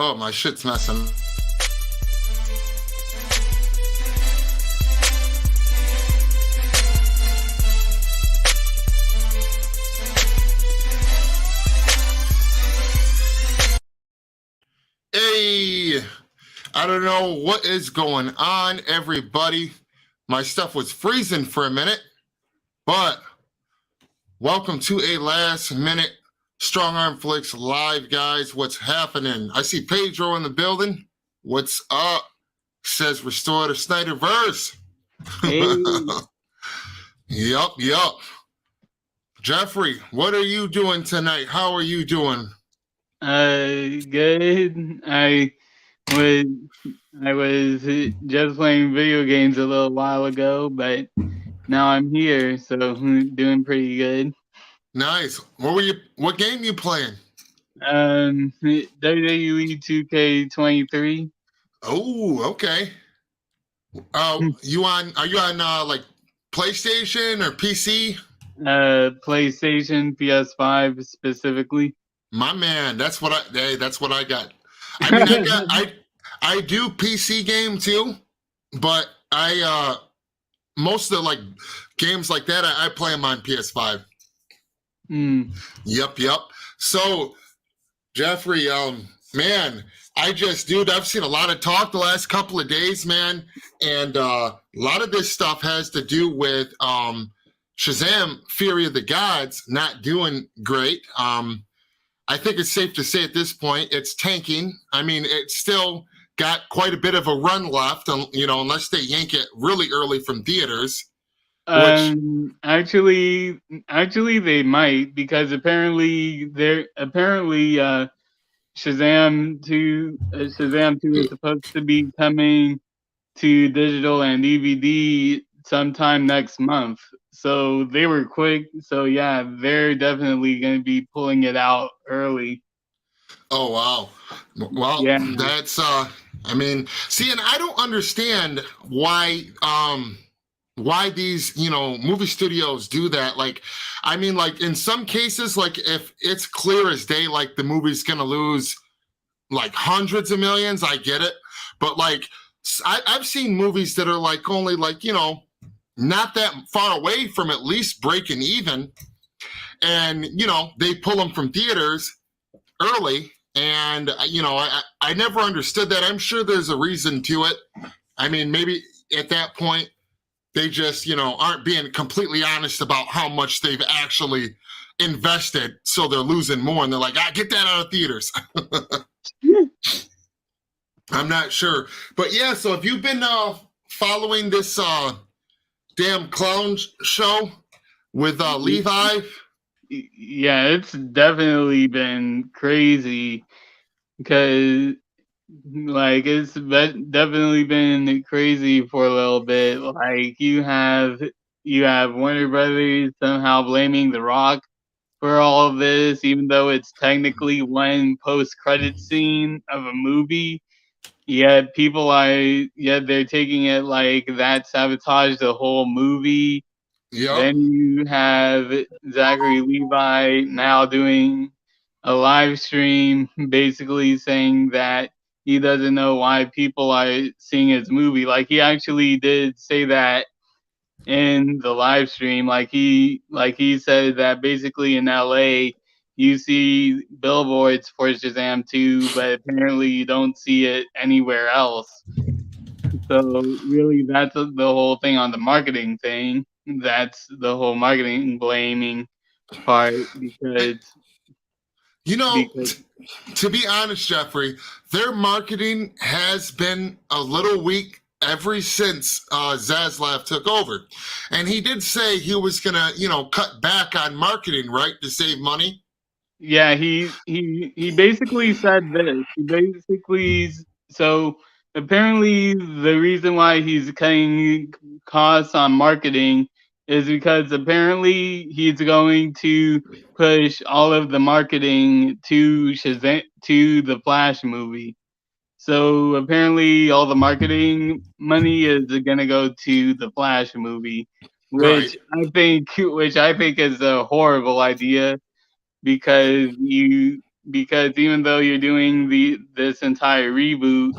Oh, my shit's messing. Hey, I don't know what is going on, everybody. My stuff was freezing for a minute, but welcome to a last minute Strong Arm Flix live, guys. What's happening? I see Pedro in the building. What's up? Says restore the Snyder verse. Hey. Yup. Jeffrey, what are you doing tonight? How are you doing? Good. I was just playing video games a little while ago, but now I'm here, so doing pretty good. Nice. What game you playing? WWE 2K23. Oh, okay. Are you on like PlayStation or PC? PlayStation, PS5 specifically. My man, that's what I got. I mean, I do PC game too, but I most of the like games like that I play them on PS5. Yep. So, Jeffrey, man, I've seen a lot of talk the last couple of days, man, and a lot of this stuff has to do with Shazam: Fury of the Gods not doing great. I think it's safe to say at this point it's tanking. I mean, it's still got quite a bit of a run left, unless they yank it really early from theaters. Actually, they might, because apparently Shazam 2 is supposed to be coming to digital and DVD sometime next month. So they were quick. So yeah, they're definitely going to be pulling it out early. Oh wow. Well, yeah. That's I mean, see, and I don't understand why these, movie studios do that. Like, I mean, like in some cases, like if it's clear as day, like the movie's going to lose like hundreds of millions, I get it. But like, I've seen movies that are like only like, not that far away from at least breaking even. And, they pull them from theaters early. And, I never understood that. I'm sure there's a reason to it. I mean, maybe at that point, they just, aren't being completely honest about how much they've actually invested. So they're losing more. And they're like, get that out of theaters. I'm not sure. But yeah, so have you been following this damn clown show with Levi? Yeah, it's definitely been crazy, because like it's definitely been crazy for a little bit. Like you have Warner Brothers somehow blaming The Rock for all of this, even though it's technically one post-credit scene of a movie. Yet they're taking it like that sabotaged the whole movie. Yep. Then you have Zachary Levi now doing a live stream basically saying that he doesn't know why people are seeing his movie. Like he actually did say that in the live stream. Like he said that basically in LA you see billboards for Shazam 2, but apparently you don't see it anywhere else. So really that's the whole thing on the marketing thing. That's the whole marketing blaming part, because to be honest, Jeffrey, their marketing has been a little weak ever since Zaslav took over. And he did say he was going to, cut back on marketing, right, to save money. Yeah, he basically said this. So apparently the reason why he's cutting costs on marketing is because apparently he's going to push all of the marketing to Shazam, to the Flash movie. So apparently all the marketing money is going to go to the Flash movie, which I think is a horrible idea, because because even though you're doing this entire reboot,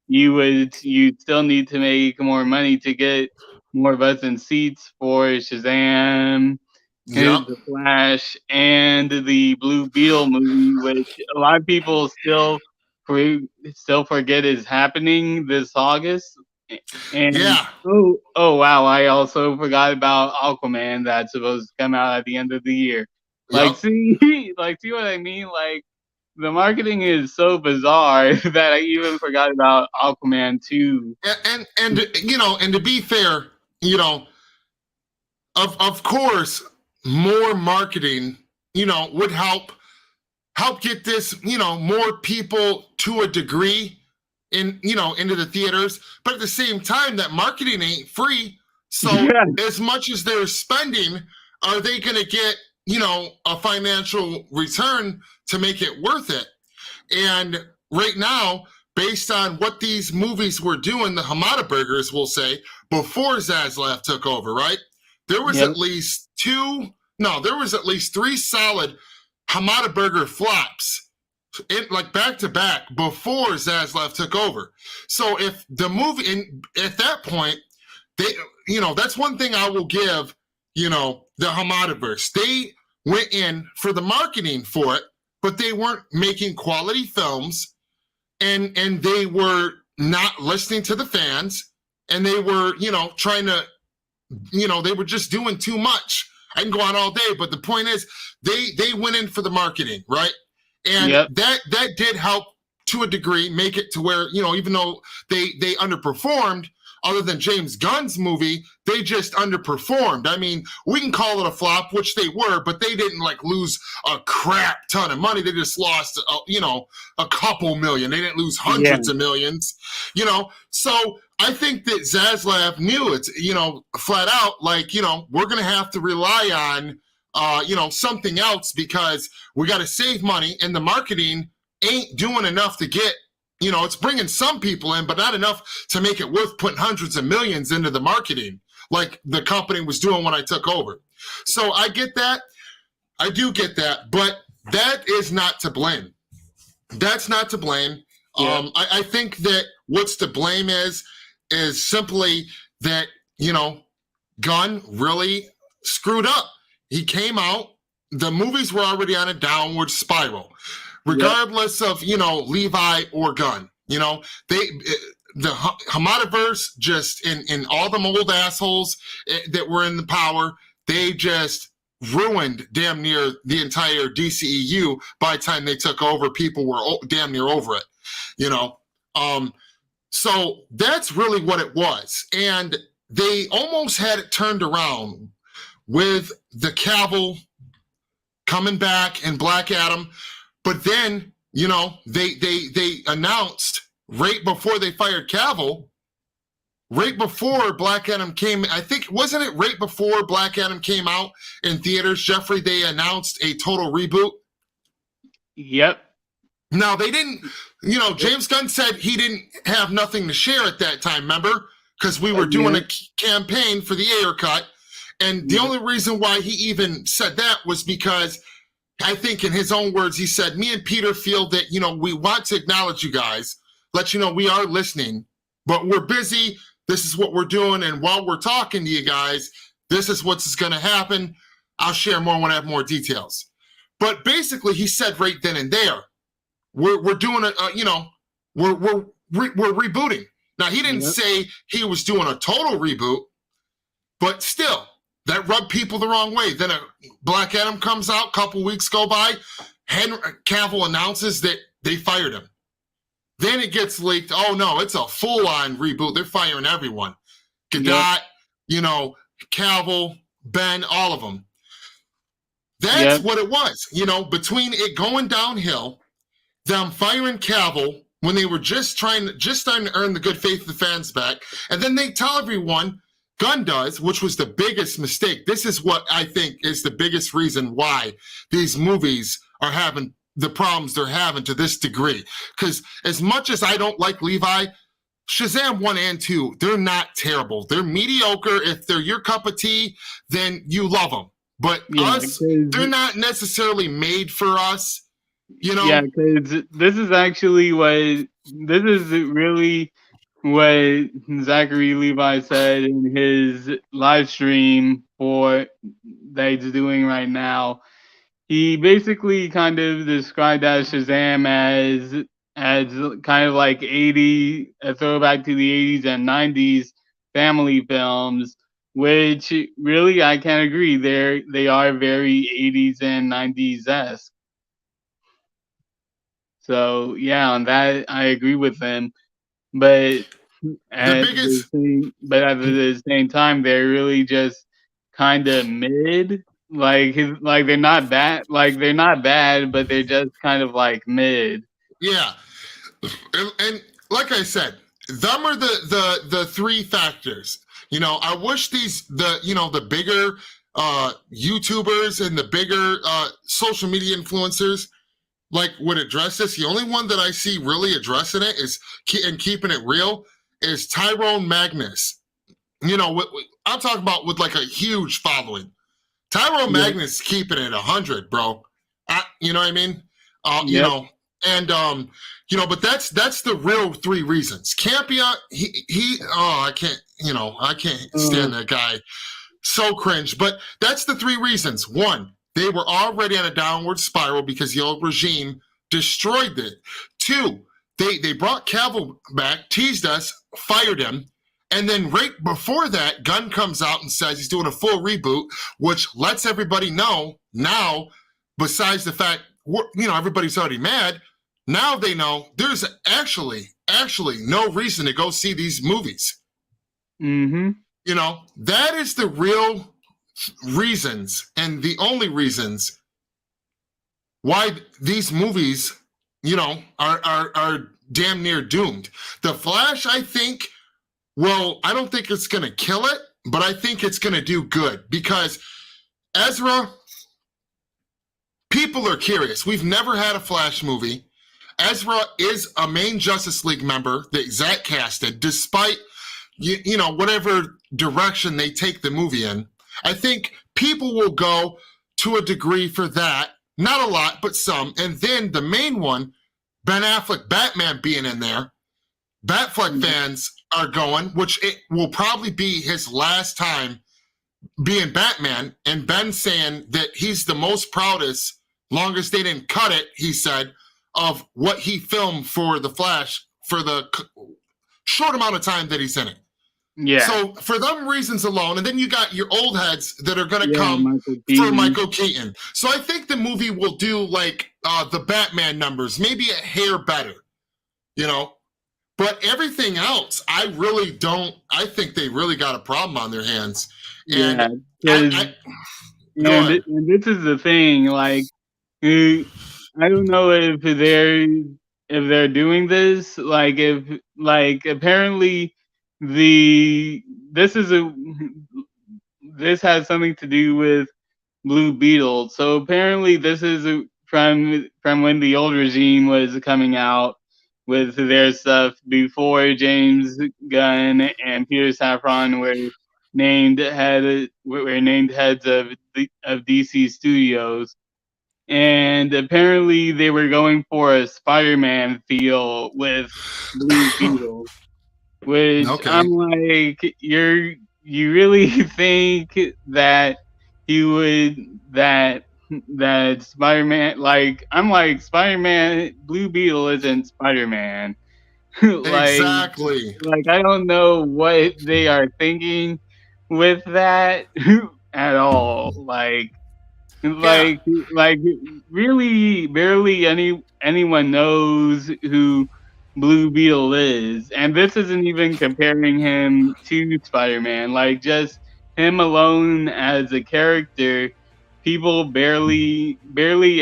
you still need to make more money to get more butts and seats for Shazam Yep. and the Flash and the Blue Beetle movie, which a lot of people still forget is happening this August. And Yeah. oh wow, I also forgot about Aquaman that's supposed to come out at the end of the year. Yep. See, see what I mean? Like the marketing is so bizarre that I even forgot about Aquaman 2. And and to be fair, of course, more marketing, would help get this, more people to a degree into the theaters. But at the same time, that marketing ain't free. So Yeah. as much as they're spending, are they going to get, a financial return to make it worth it? And right now, based on what these movies were doing, the Hamada Burgers will say, before Zaslav took over, right? There was Yep. at least there was at least 3 solid Hamada Burger flops, like back to back, before Zaslav took over. So if the movie, at that point, they, that's one thing I will give, the Hamadaverse. They went in for the marketing for it, but they weren't making quality films, and they were not listening to the fans, and they were, trying to, they were just doing too much. I can go on all day, but the point is, they went in for the marketing, right? And Yep. that did help to a degree make it to where, even though they underperformed, other than James Gunn's movie, they just underperformed. I mean, we can call it a flop, which they were, but they didn't like lose a crap ton of money. They just lost, a couple million. They didn't lose hundreds of millions, So I think that Zaslav knew it's, flat out, like, we're going to have to rely on, something else, because we got to save money, and the marketing ain't doing enough to get, it's bringing some people in, but not enough to make it worth putting hundreds of millions into the marketing like the company was doing when I took over. So I get that. I do get that, but that is not to blame. That's not to blame. Yeah. I think that what's to blame is simply that, Gunn really screwed up. He came out, the movies were already on a downward spiral, regardless of, Levi or Gunn. The Hamadaverse, just in all them old assholes that were in the power, they just ruined damn near the entire DCEU. By the time they took over, people were damn near over it, so that's really what it was. And they almost had it turned around with the Cavill coming back and Black Adam. But then, they announced right before they fired Cavill, right before Black Adam came, I think, wasn't it right before Black Adam came out in theaters, Jeffrey, they announced a total reboot? Yep. Now, they didn't, James Gunn said he didn't have nothing to share at that time, remember? Because we were doing a campaign for the Ayer cut. And the only reason why he even said that was because, I think in his own words, he said, me and Peter feel that, we want to acknowledge you guys, let you know we are listening, but we're busy. This is what we're doing. And while we're talking to you guys, this is what's going to happen. I'll share more when I have more details. But basically, he said right then and there, we're doing we're rebooting. Now, he didn't say he was doing a total reboot, but still, that rubbed people the wrong way. Then a Black Adam comes out, couple weeks go by, Henry Cavill announces that they fired him. Then it gets leaked, oh no, it's a full-on reboot. They're firing everyone. Gadot, Cavill, Ben, all of them. That's what it was. Between it going downhill, them firing Cavill when they were just starting to earn the good faith of the fans back, and then they tell everyone, Gunn does, which was the biggest mistake. This is what I think is the biggest reason why these movies are having the problems they're having to this degree. Because as much as I don't like Levi, Shazam 1 and 2, they're not terrible. They're mediocre. If they're your cup of tea, then you love them. But us, they're not necessarily made for us. Yeah, because this is actually this is really what Zachary Levi said in his live stream for that he's doing right now. He basically kind of described as Shazam as kind of like a throwback to the 80s and 90s family films, which really I can agree they are very 80s and 90s esque. So yeah, on that I agree with them. But The biggest, at the same time, they're really just kind of mid. Like they're not bad, but they're just kind of like mid. yeah, and like I said, them are the three factors. I wish the bigger YouTubers and the bigger social media influencers like would address this. The only one that I see really addressing it and keeping it real is Tyrone Magnus. I'm talking about with like a huge following. Tyrone Yep. Magnus keeping it 100, bro. You know what I mean? Yep. And but that's the real three reasons. Campia, I can't stand that guy. So cringe. But that's the three reasons. One, they were already on a downward spiral because the old regime destroyed it. Two, they brought Cavill back, teased us, fired him. And then right before that, Gunn comes out and says he's doing a full reboot, which lets everybody know now, besides the fact, everybody's already mad, now they know there's actually no reason to go see these movies. Mm-hmm. That is the real reasons and the only reasons why these movies, are damn near doomed. The Flash, I think, I don't think it's going to kill it, but I think it's going to do good because Ezra, people are curious. We've never had a Flash movie. Ezra is a main Justice League member that Zach casted, despite, whatever direction they take the movie in. I think people will go to a degree for that. Not a lot, but some. And then the main one, Ben Affleck, Batman being in there. Batfleck fans are going, which it will probably be his last time being Batman. And Ben saying that he's the most proudest, longest they didn't cut it, he said, of what he filmed for The Flash for the short amount of time that he's in it. Yeah. So for them reasons alone, and then you got your old heads that are going to come for Michael Keaton. So I think the movie will do like the Batman numbers, maybe a hair better, But everything else, I really don't. I think they really got a problem on their hands. And and this is the thing. Like, I don't know if they're doing this. Like apparently this has something to do with Blue Beetle. So apparently this is from when the old regime was coming out with their stuff before James Gunn and Peter Safran were named heads of DC Studios. And apparently they were going for a Spider-Man feel with Blue Beetle. Which I'm like, you really think that he would that Spider-Man, like, I'm like, Spider-Man, Blue Beetle isn't Spider-Man. Exactly. Like I don't know what they are thinking with that at all. Like really barely anyone knows who Blue Beetle is, and this isn't even comparing him to Spider-Man. Like just him alone as a character, people barely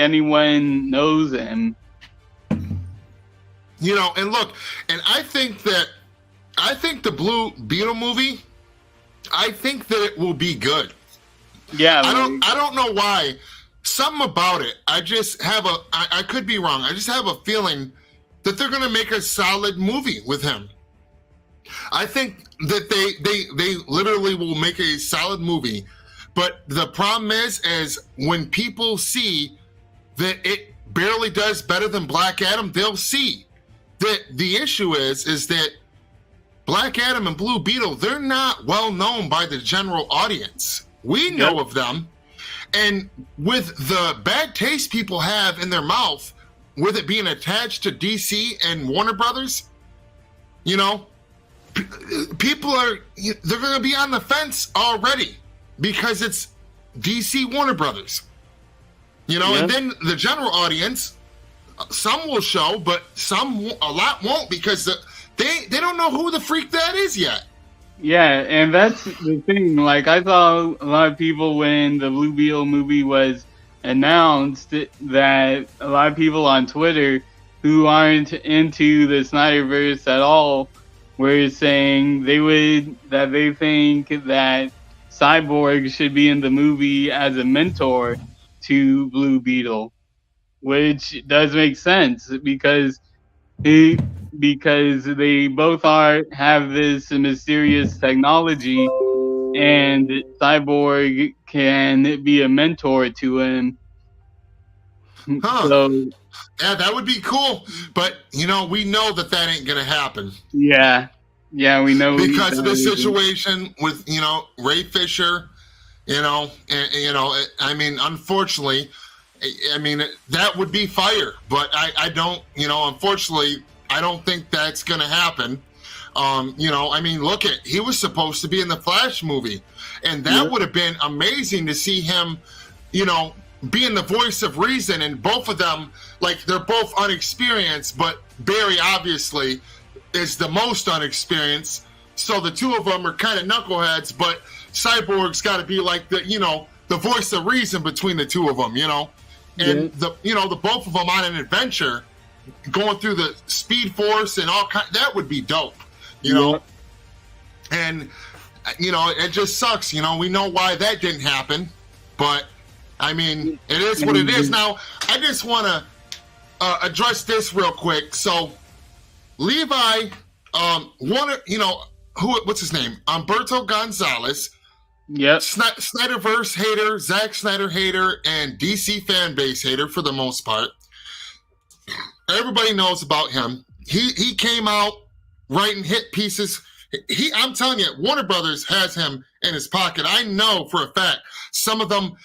anyone knows him. And look, and I think the Blue Beetle movie, I think that it will be good. Yeah, I don't know why. Something about it. I just have I could be wrong. I just have a feeling that they're going to make a solid movie with him. I think that they literally will make a solid movie. But the problem is when people see that barely does better than Black Adam, they'll see that the issue is that Black Adam and Blue Beetle, they're not well known by the general audience. We know of them, and with the bad taste people have in their mouth, with it being attached to DC and Warner Brothers, you know, people they're going to be on the fence already because it's DC Warner Brothers, you know, and then the general audience, some will show, but a lot won't because they don't know who the freak that is yet. Yeah, and that's the thing. Like, I saw a lot of people when the Blue Beetle movie was announced, that a lot of people on Twitter who aren't into the Snyderverse at all were saying they think that Cyborg should be in the movie as a mentor to Blue Beetle, which does make sense because they both have this mysterious technology, and Cyborg can be a mentor to him. So, yeah, that would be cool. But you know, we know that ain't gonna happen. Yeah, we know because of the situation with Ray Fisher. I mean, unfortunately, I mean that would be fire. But I don't. Unfortunately, I don't think that's going to happen. I mean, look he was supposed to be in the Flash movie, and that would have been amazing to see him, being the voice of reason. And both of them, like, they're both unexperienced, but Barry obviously is the most unexperienced. So the two of them are kind of knuckleheads, but Cyborg's got to be like the voice of reason between the two of them, and the both of them on an adventure, going through the Speed Force and all kind. That would be dope, And it just sucks. We know why that didn't happen, but I mean, it is what it is. Now, I just want to address this real quick. So, Levi, what's his name? Humberto Gonzalez. Yep. Snyderverse hater, Zack Snyder hater, and DC fan base hater for the most part. Everybody knows about him. He came out writing hit pieces. I'm telling you, Warner Brothers has him in his pocket. I know for a fact some of them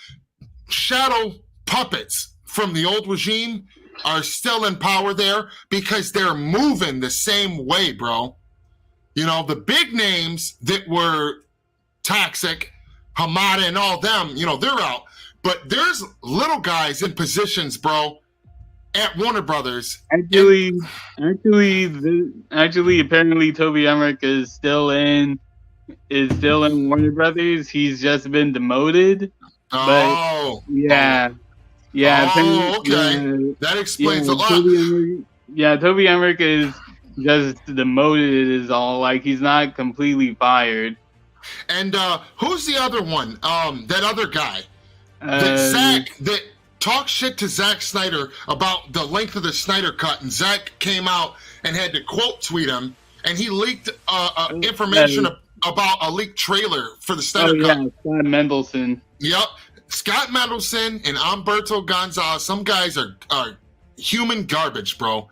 shadow puppets from the old regime are still in power there because they're moving the same way, bro. The big names that were toxic, Hamada and all them, they're out. But there's little guys in positions, bro, at Warner Brothers. Actually, apparently Toby Emmerich is still in Warner Brothers. He's just been demoted. Oh. But, yeah. Oh, okay. That explains a lot. Toby Emmerich is just demoted is all. Like, he's not completely fired. And who's the other one? That other guy. That talked shit to Zack Snyder about the length of the Snyder cut, and Zack came out and had to quote tweet him, and he leaked information about a leaked trailer for the Snyder cut. Scott Mendelson. Yep. Scott Mendelson and Humberto Gonzalez, some guys are human garbage, bro.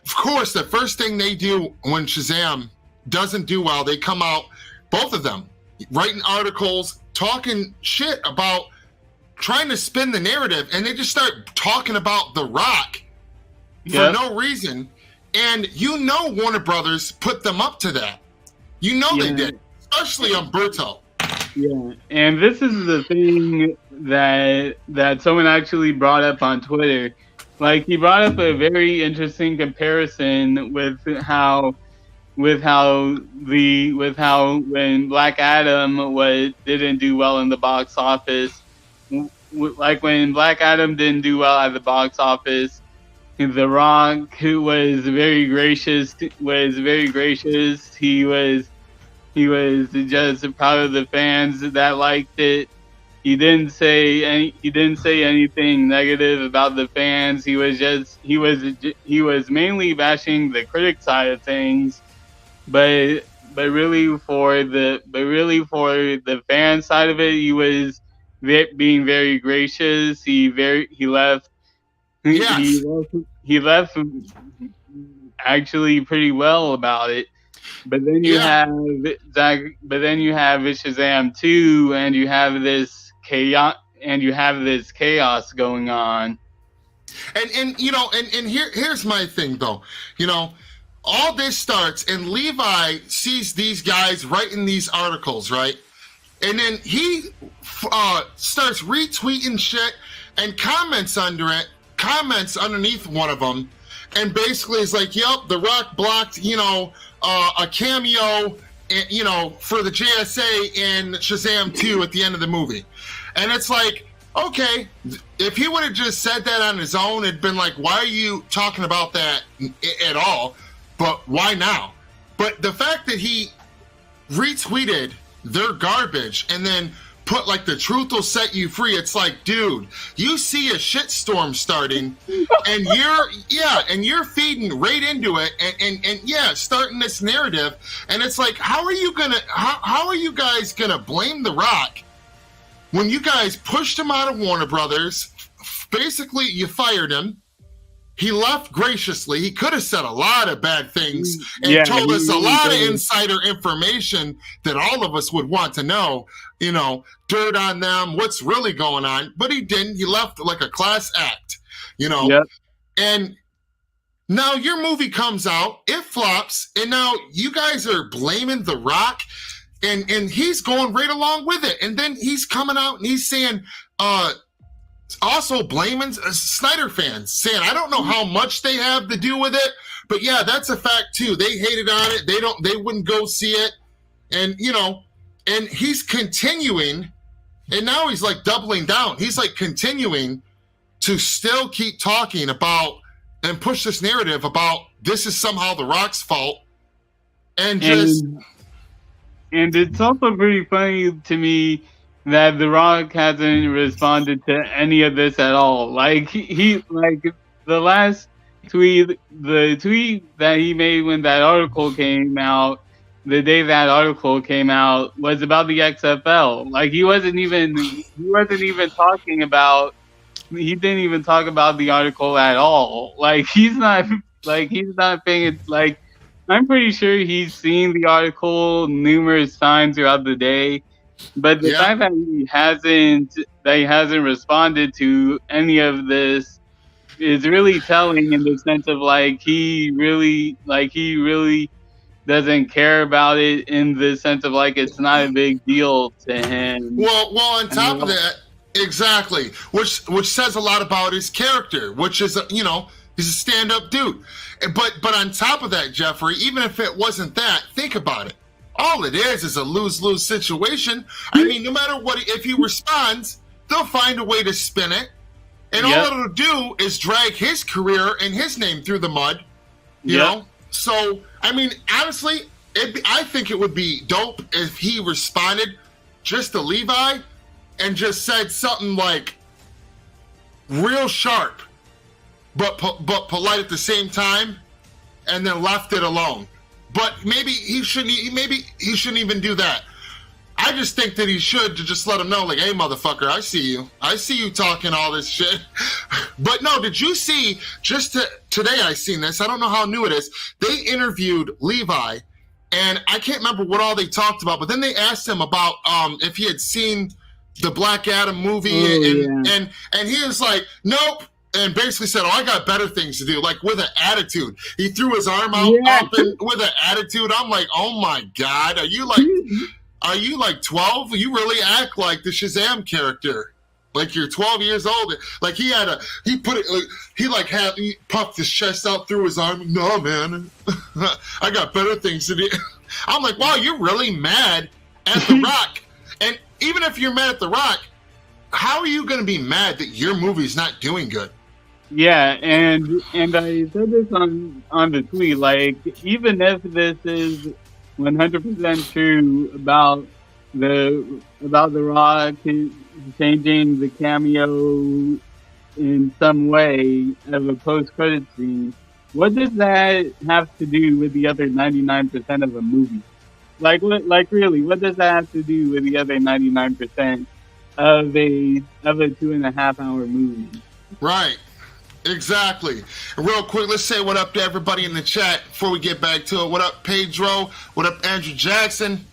Of course, the first thing they do when Shazam doesn't do well, they come out, both of them, writing articles, talking shit about trying to spin the narrative, and they just start talking about The Rock for no reason. And Warner Brothers put them up to that. They did, especially Humberto. Yeah, and this is the thing that someone actually brought up on Twitter. Like, he brought up a very interesting comparison with how when Black Adam didn't do well in the box office. Like, when Black Adam didn't do well at the box office, The Rock, who was very gracious. He was just proud of the fans that liked it. He didn't say anything negative about the fans. He was mainly bashing the critic side of things, but really for the fan side of it, he was being very gracious. He left Yes. He left actually pretty well about it. But then you have Zach. But then you have Shazam 2, and you have this chaos going on. And you know, and here's my thing though. You know, all this starts, and Levi sees these guys writing these articles, right? And then he starts retweeting shit and comments underneath one of them, and basically is like, "Yep, The Rock blocked, you know, a cameo, you know, for the JSA in Shazam 2 at the end of the movie," and it's like, okay, if he would have just said that on his own, it'd been like, why are you talking about that at all? But why now? But the fact that he retweeted their garbage and then put like, the truth will set you free, it's like, dude, you see a shitstorm starting and you're feeding right into it and starting this narrative, and it's like, how are you guys gonna blame The Rock when you guys pushed him out of Warner Brothers? Basically, you fired him. He left graciously. He could have said a lot of bad things and told us a lot of insider information that all of us would want to know, you know, dirt on them, what's really going on. But he didn't. He left like a class act, you know. Yep. And now your movie comes out, it flops, and now you guys are blaming The Rock. And he's going right along with it. And then he's coming out and he's saying, also blaming Snyder fans, saying, I don't know how much they have to do with it, but yeah, that's a fact too. They hated on it. They wouldn't go see it. And, you know, and he's continuing, and now he's like doubling down. He's like continuing to still keep talking about and push this narrative about this is somehow The Rock's fault. And it's also pretty funny to me that The Rock hasn't responded to any of this at all. Like he the last tweet, the tweet that he made when that article came out, the day that article came out, was about the XFL. Like he didn't even talk about the article at all. Like he's not paying it. Like I'm pretty sure he's seen the article numerous times throughout the day. But the fact that he hasn't responded to any of this is really telling, in the sense of like he really doesn't care about it, in the sense of like it's not a big deal to him. Well, on top of that, exactly, which says a lot about his character, which is, you know, he's a stand-up dude. But on top of that, Jeffrey, even if it wasn't that, think about it. All it is a lose-lose situation. I mean, no matter what, if he responds, they'll find a way to spin it. And all it'll do is drag his career and his name through the mud, you know? So, I mean, honestly, I think it would be dope if he responded just to Levi and just said something like real sharp, but polite at the same time, and then left it alone. But maybe he shouldn't even do that. I just think that he should to just let him know, like, hey, motherfucker, I see you talking all this shit. But no, did you see, today I seen this, I don't know how new it is, they interviewed Levi, and I can't remember what all they talked about, but then they asked him about if he had seen the Black Adam movie, and he was like, nope. And basically said, oh, I got better things to do, like with an attitude. He threw his arm out up and with an attitude. I'm like, oh my God, are you like 12? You really act like the Shazam character. Like you're 12 years old. Like he puffed his chest out through his arm. No, man, I got better things to do. I'm like, wow, you're really mad at The Rock. And even if you're mad at The Rock, how are you going to be mad that your movie's not doing good? Yeah, and I said this on the tweet, like, even if this is 100% true about the Rock changing the cameo in some way of a post-credit scene, what does that have to do with the other 99% of a movie? Like really, what does that have to do with the other 99% of a 2.5 hour movie? Right. Exactly. And real quick, let's say what up to everybody in the chat before we get back to it. What up, Pedro? What up, Andrew Jackson?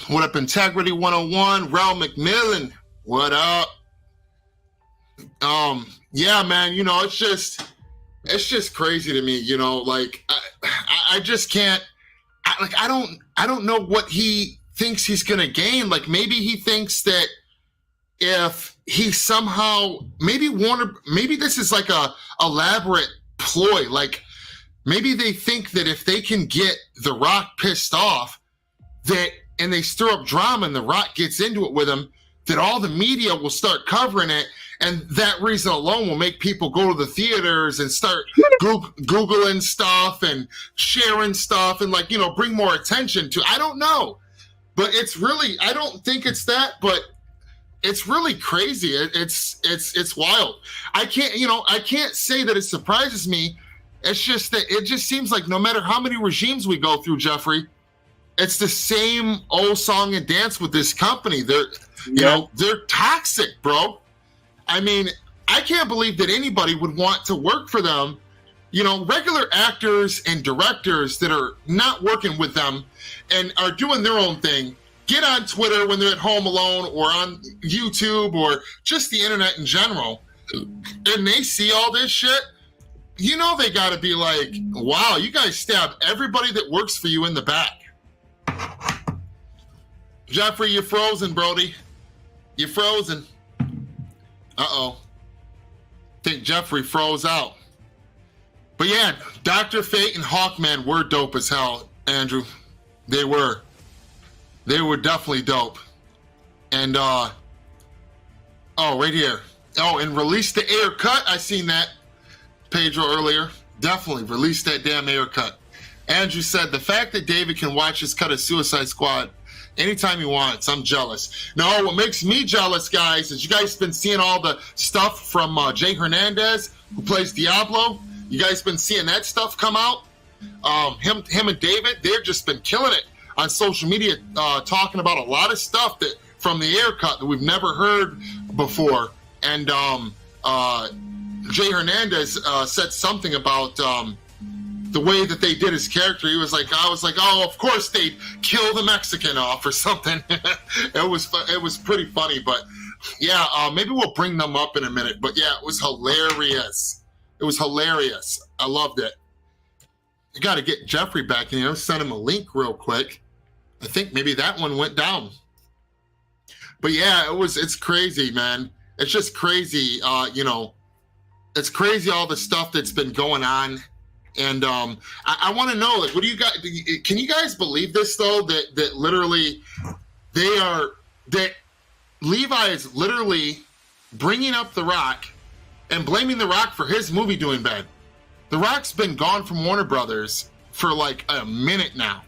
What up, Integrity 101? Raul McMillan? What up? Yeah, man, you know, it's just crazy to me, you know, like I just can't, I don't know what he thinks he's gonna gain. Like maybe he thinks that if he somehow, maybe this is like a elaborate ploy. Like maybe they think that if they can get The Rock pissed off, that, and they stir up drama and The Rock gets into it with him, that all the media will start covering it. And that reason alone will make people go to the theaters and start Googling stuff and sharing stuff and, like, you know, bring more attention to, I don't know. But it's really, I don't think it's that, but it's really crazy. It's wild. I can't say that it surprises me. It's just that it just seems like no matter how many regimes we go through, Jeffrey, it's the same old song and dance with this company. They're toxic, bro. I mean, I can't believe that anybody would want to work for them. You know, regular actors and directors that are not working with them and are doing their own thing, get on Twitter when they're at home alone or on YouTube or just the internet in general, and they see all this shit, you know they got to be like, wow, you guys stab everybody that works for you in the back. Jeffrey, you're frozen, Brody. You're frozen. Uh-oh. I think Jeffrey froze out. But yeah, Dr. Fate and Hawkman were dope as hell, Andrew. They were definitely dope. And right here. Oh, and release the air cut. I seen that, Pedro, earlier. Definitely release that damn air cut. Andrew said the fact that David can watch his cut of Suicide Squad anytime he wants, I'm jealous. No, what makes me jealous, guys, is you guys been seeing all the stuff from Jay Hernandez, who plays Diablo. You guys been seeing that stuff come out. Him and David, they've just been killing it on social media, talking about a lot of stuff that from the air cut that we've never heard before. And Jay Hernandez said something about the way that they did his character. He was like, I was like, oh, of course they'd kill the Mexican off or something. It was pretty funny, but yeah, maybe we'll bring them up in a minute. But yeah, it was hilarious. It was hilarious. I loved it. I got to get Jeffrey back in here. Send him a link real quick. I think maybe that one went down. But yeah, it's crazy, man. It's just crazy. It's crazy all the stuff that's been going on. And I want to know, like, what do you guys? Can you guys believe this though? That literally, that Levi is literally bringing up The Rock and blaming The Rock for his movie doing bad. The Rock's been gone from Warner Brothers for like a minute now,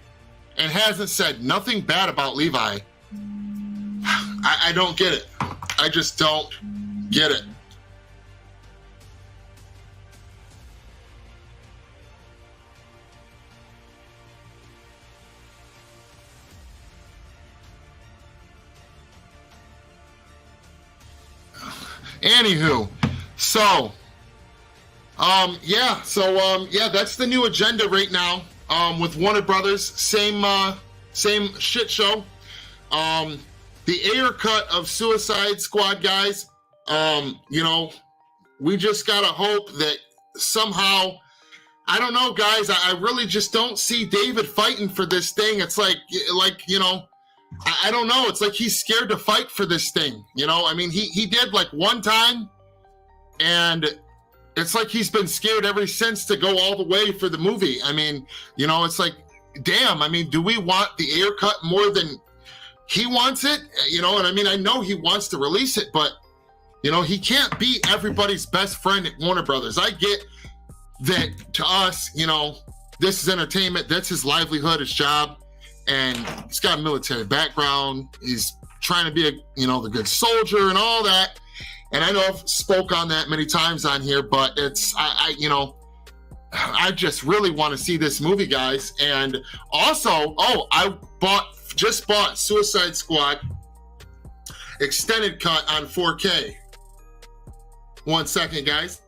and hasn't said nothing bad about Levi. I don't get it. I just don't get it. Anywho, that's the new agenda right now with Warner Brothers. Same shit show. The air cut of Suicide Squad, guys. We just gotta hope that somehow, I don't know, guys. I really just don't see David fighting for this thing. It's like I don't know. It's like he's scared to fight for this thing. I mean, he did like one time, and it's like he's been scared ever since to go all the way for the movie. I mean, it's like, damn. I mean, do we want the air cut more than he wants it? And I mean, I know he wants to release it, but he can't be everybody's best friend at Warner Brothers. I get that to us, this is entertainment. That's his livelihood, his job. And he's got a military background. He's trying to be the good soldier and all that. And I know I've spoke on that many times on here, but it's, I just really want to see this movie, guys. And also, I just bought Suicide Squad extended cut on 4K. 1 second, guys.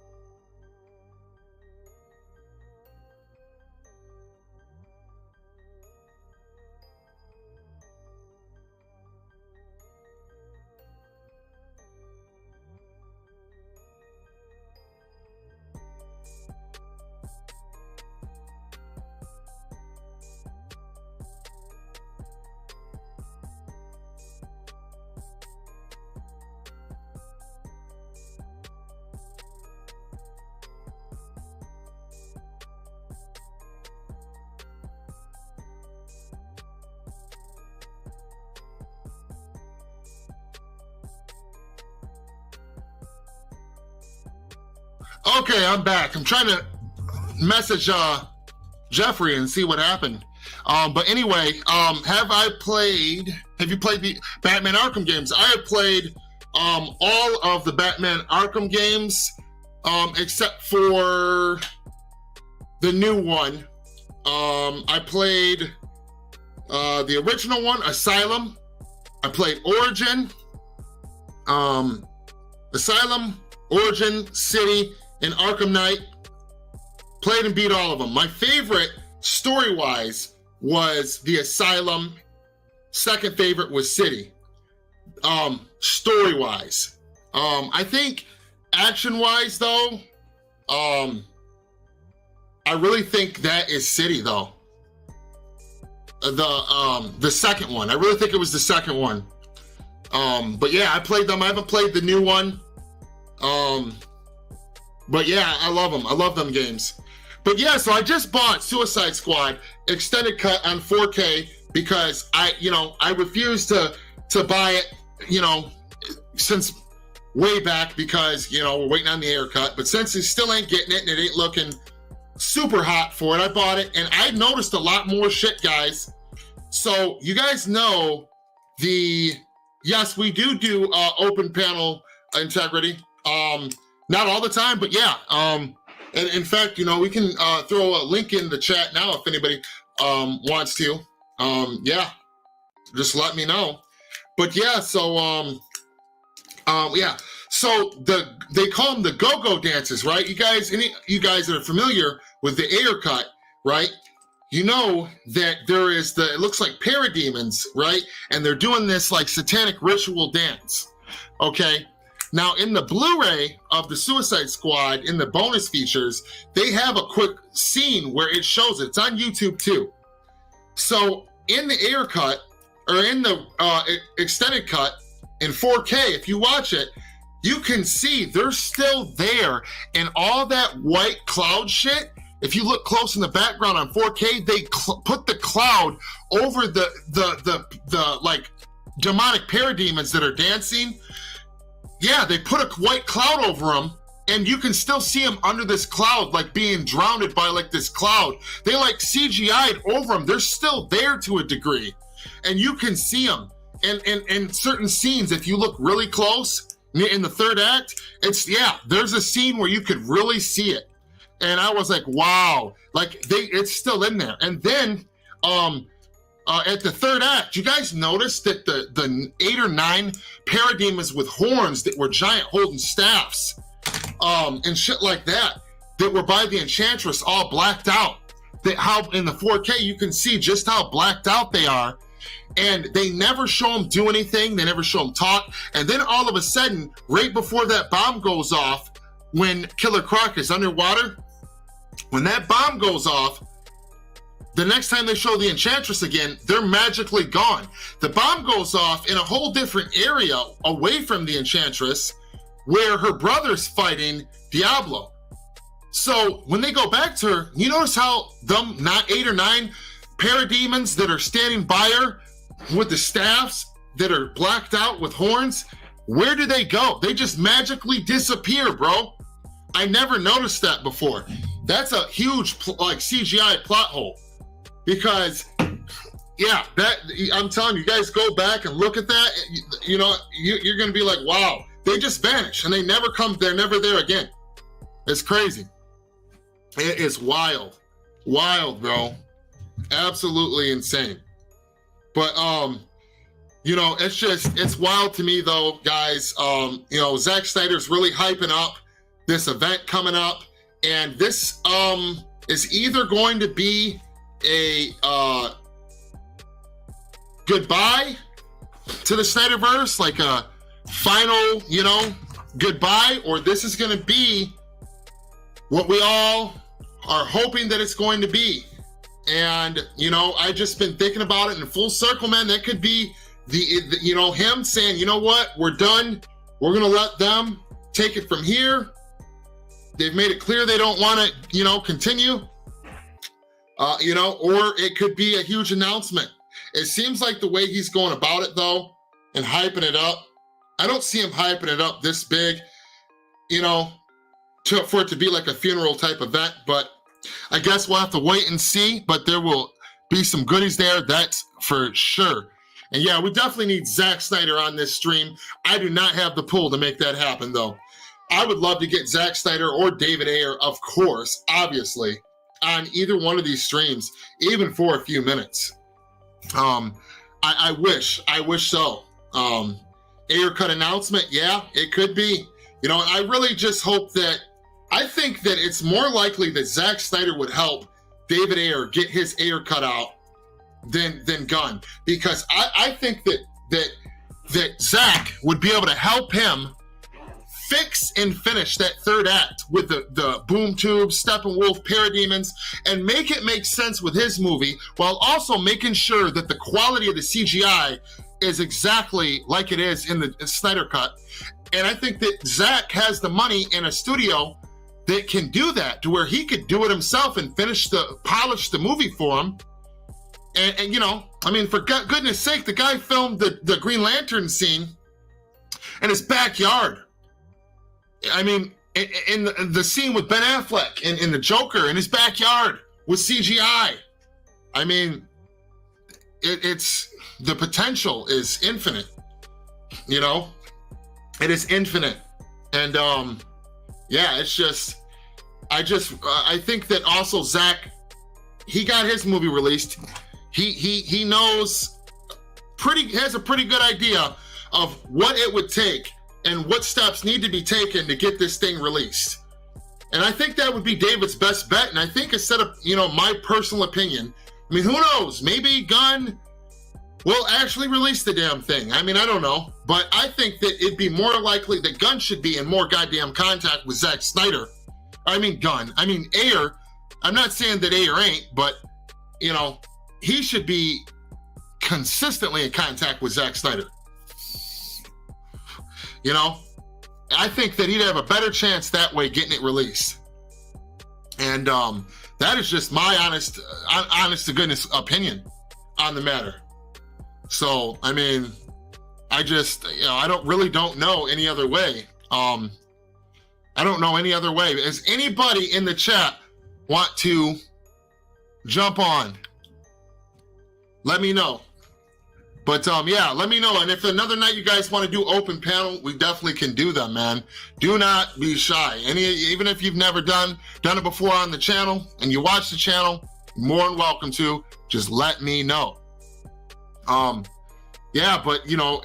Okay, I'm back. I'm trying to message Jeffrey and see what happened. But anyway, have you played the Batman Arkham games? I have played all of the Batman Arkham games, except for the new one. I played the original one, Asylum. I played Origin, Asylum, Origin, City, and Arkham Knight. Played and beat all of them. My favorite, story-wise, was the Asylum. Second favorite was City. Story-wise. I think action-wise, though, I really think that is City, though. The second one. I really think it was the second one. But yeah, I played them. I haven't played the new one. But yeah, I love them. I love them games. But yeah, so I just bought Suicide Squad extended cut on 4K because I refused to buy it, since way back because, we're waiting on the haircut. But since he still ain't getting it and it ain't looking super hot for it, I bought it. And I noticed a lot more shit, guys. So you guys know yes, we do open panel integrity. Not all the time, but yeah. And in fact, we can throw a link in the chat now if anybody wants to. Yeah, just let me know. But yeah, so yeah. So they call them the go-go dances, right? You guys that are familiar with the Ayer cut, right? You know that there is it looks like parademons, right? And they're doing this like satanic ritual dance, okay? Now, in the Blu-ray of the Suicide Squad, in the bonus features, they have a quick scene where it shows it. It's on YouTube, too. So, in the Ayer cut, or in the extended cut, in 4K, if you watch it, you can see they're still there. And all that white cloud shit, if you look close in the background on 4K, they put the cloud over the like, demonic parademons that are dancing. Yeah, they put a white cloud over them, and you can still see them under this cloud, like being drowned by like this cloud. They like CGI'd over them. They're still there to a degree, and you can see them. And certain scenes, if you look really close in the third act, there's a scene where you could really see it. And I was like, wow, like it's still in there. And then at the third act, you guys notice that the 8 or 9 parademons with horns that were giant holding staffs and shit like that were by the Enchantress all blacked out. How in the 4K you can see just how blacked out they are, and they never show them do anything. They never show them talk. And then all of a sudden, right before that bomb goes off, when Killer Croc is underwater, when that bomb goes off, the next time they show the Enchantress again, they're magically gone. The bomb goes off in a whole different area away from the Enchantress where her brother's fighting Diablo. So when they go back to her, you notice how them 8 or 9 parademons that are standing by her with the staffs that are blacked out with horns, where do they go? They just magically disappear, bro. I never noticed that before. That's a huge CGI plot hole. Because, yeah, I'm telling you, guys go back and look at that. You're going to be like, wow, they just vanish and they're never there again. It's crazy. It is wild, bro. Absolutely insane. But, it's wild to me though, guys. Zack Snyder's really hyping up this event coming up. And this is either going to be a goodbye to the Snyderverse, like a final, goodbye, or this is going to be what we all are hoping that it's going to be. And, I just been thinking about it in full circle, man. That could be him saying, you know what, we're done. We're going to let them take it from here. They've made it clear they don't want to, continue. Or it could be a huge announcement. It seems like the way he's going about it, though, and hyping it up, I don't see him hyping it up this big. for it to be like a funeral type event, but I guess we'll have to wait and see, but there will be some goodies there, that's for sure. And yeah, we definitely need Zack Snyder on this stream. I do not have the pull to make that happen, though. I would love to get Zack Snyder or David Ayer, of course, obviously, on either one of these streams, even for a few minutes. I wish so. Ayer cut announcement, yeah, it could be. You know, I really just hope that, I think that it's more likely that Zack Snyder would help David Ayer get his Ayer cut out than Gunn, because I think that Zack would be able to help him fix and finish that third act with the boom tubes, Steppenwolf, parademons, and make it make sense with his movie, while also making sure that the quality of the CGI is exactly like it is in the Snyder cut. And I think that Zack has the money in a studio that can do that, to where he could do it himself and polish the movie for him. And you know, I mean, for goodness sake, the guy filmed the Green Lantern scene in his backyard. I mean, in the scene with Ben Affleck in the Joker in his backyard with CGI. I mean, it's the potential is infinite. You know, it is infinite, and yeah, it's just, I think that also Zack, he got his movie released. He knows has a pretty good idea of what it would take and what steps need to be taken to get this thing released. And I think that would be David's best bet. And I think, instead of, you know, my personal opinion, I mean, who knows? Maybe Gunn will actually release the damn thing. I mean, I don't know. But I think that it'd be more likely that Gunn should be in more goddamn contact with Zack Snyder. I mean, Ayer. I'm not saying that Ayer ain't, but, you know, he should be consistently in contact with Zack Snyder. You know, I think that he'd have a better chance that way getting it released. And that is just my honest to goodness opinion on the matter. So, I mean, I just, you know, I don't know any other way. I don't know any other way. Does anybody in the chat want to jump on? Let me know. But yeah, let me know. And if another night you guys want to do open panel, we definitely can do them, man. Do not be shy. Even if you've never done it before on the channel and you watch the channel, more than welcome to. Just let me know. Yeah, but you know,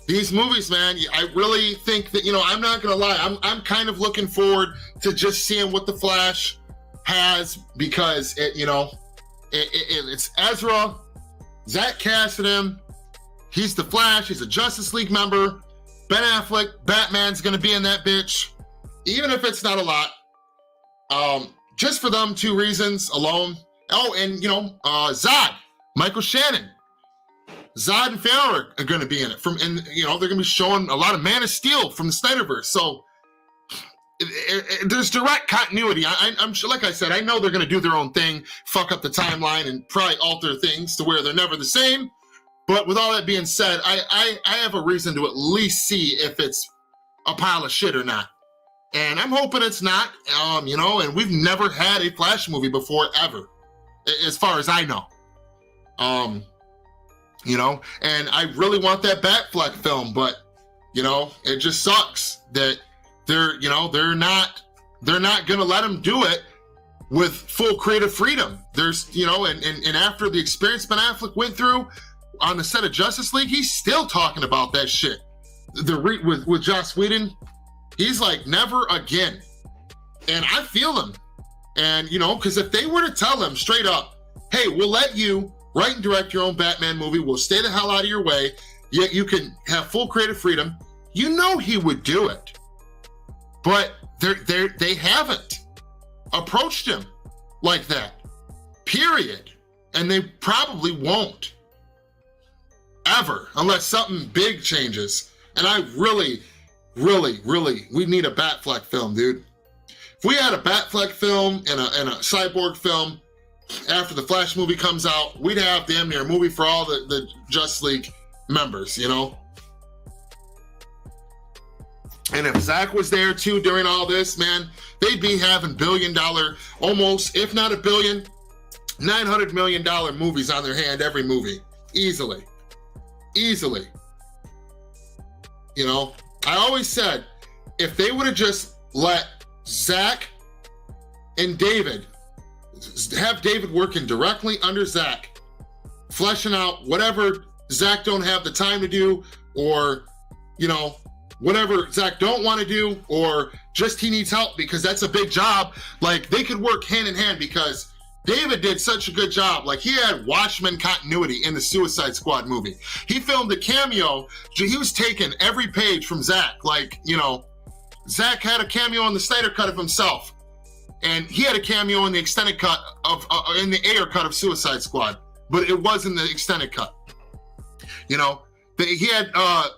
these movies, man, I really think that, you know, I'm not gonna lie, I'm kind of looking forward to just seeing what the Flash has, because it's Ezra, Zach Cassidy, he's the Flash, he's a Justice League member, Ben Affleck, Batman's gonna be in that bitch, even if it's not a lot, just for them two reasons alone. Oh, and you know, Zod, Michael Shannon, Zod and Farrah are gonna be in it, you know, they're gonna be showing a lot of Man of Steel from the Snyderverse, so there's direct continuity. I'm sure, like I said, I know they're going to do their own thing, fuck up the timeline, and probably alter things to where they're never the same. But with all that being said, I have a reason to at least see if it's a pile of shit or not. And I'm hoping it's not, you know, and we've never had a Flash movie before, ever, as far as I know. You know, and I really want that Batfleck film, but, you know, it just sucks that they're not gonna let him do it with full creative freedom. There's, you know, and after the experience Ben Affleck went through on the set of Justice League, he's still talking about that shit. With Joss Whedon, he's like, never again. And I feel him. And, you know, because if they were to tell him straight up, hey, we'll let you write and direct your own Batman movie, we'll stay the hell out of your way, yet you can have full creative freedom, you know he would do it. But they haven't approached him like that, period. And they probably won't, ever, unless something big changes. And I really, we need a Batfleck film, dude. If we had a Batfleck film and a Cyborg film after the Flash movie comes out, we'd have damn near a movie for all the Justice League members, you know? And if Zach was there too during all this, man, they'd be having billion-dollar, almost, if not a billion, $900 million movies on their hand every movie. Easily. Easily. You know, I always said, if they would have just let Zach and David, have David working directly under Zach, fleshing out whatever Zach don't have the time to do, or, you know, whatever Zach don't want to do, or just he needs help because that's a big job. Like, they could work hand in hand, because David did such a good job. Like, he had Watchmen continuity in the Suicide Squad movie. He filmed a cameo. He was taking every page from Zach. Like, you know, Zach had a cameo in the Snyder cut of himself, and he had a cameo in the extended cut of, in the Ayer cut of Suicide Squad, but it was in the extended cut. You know, he had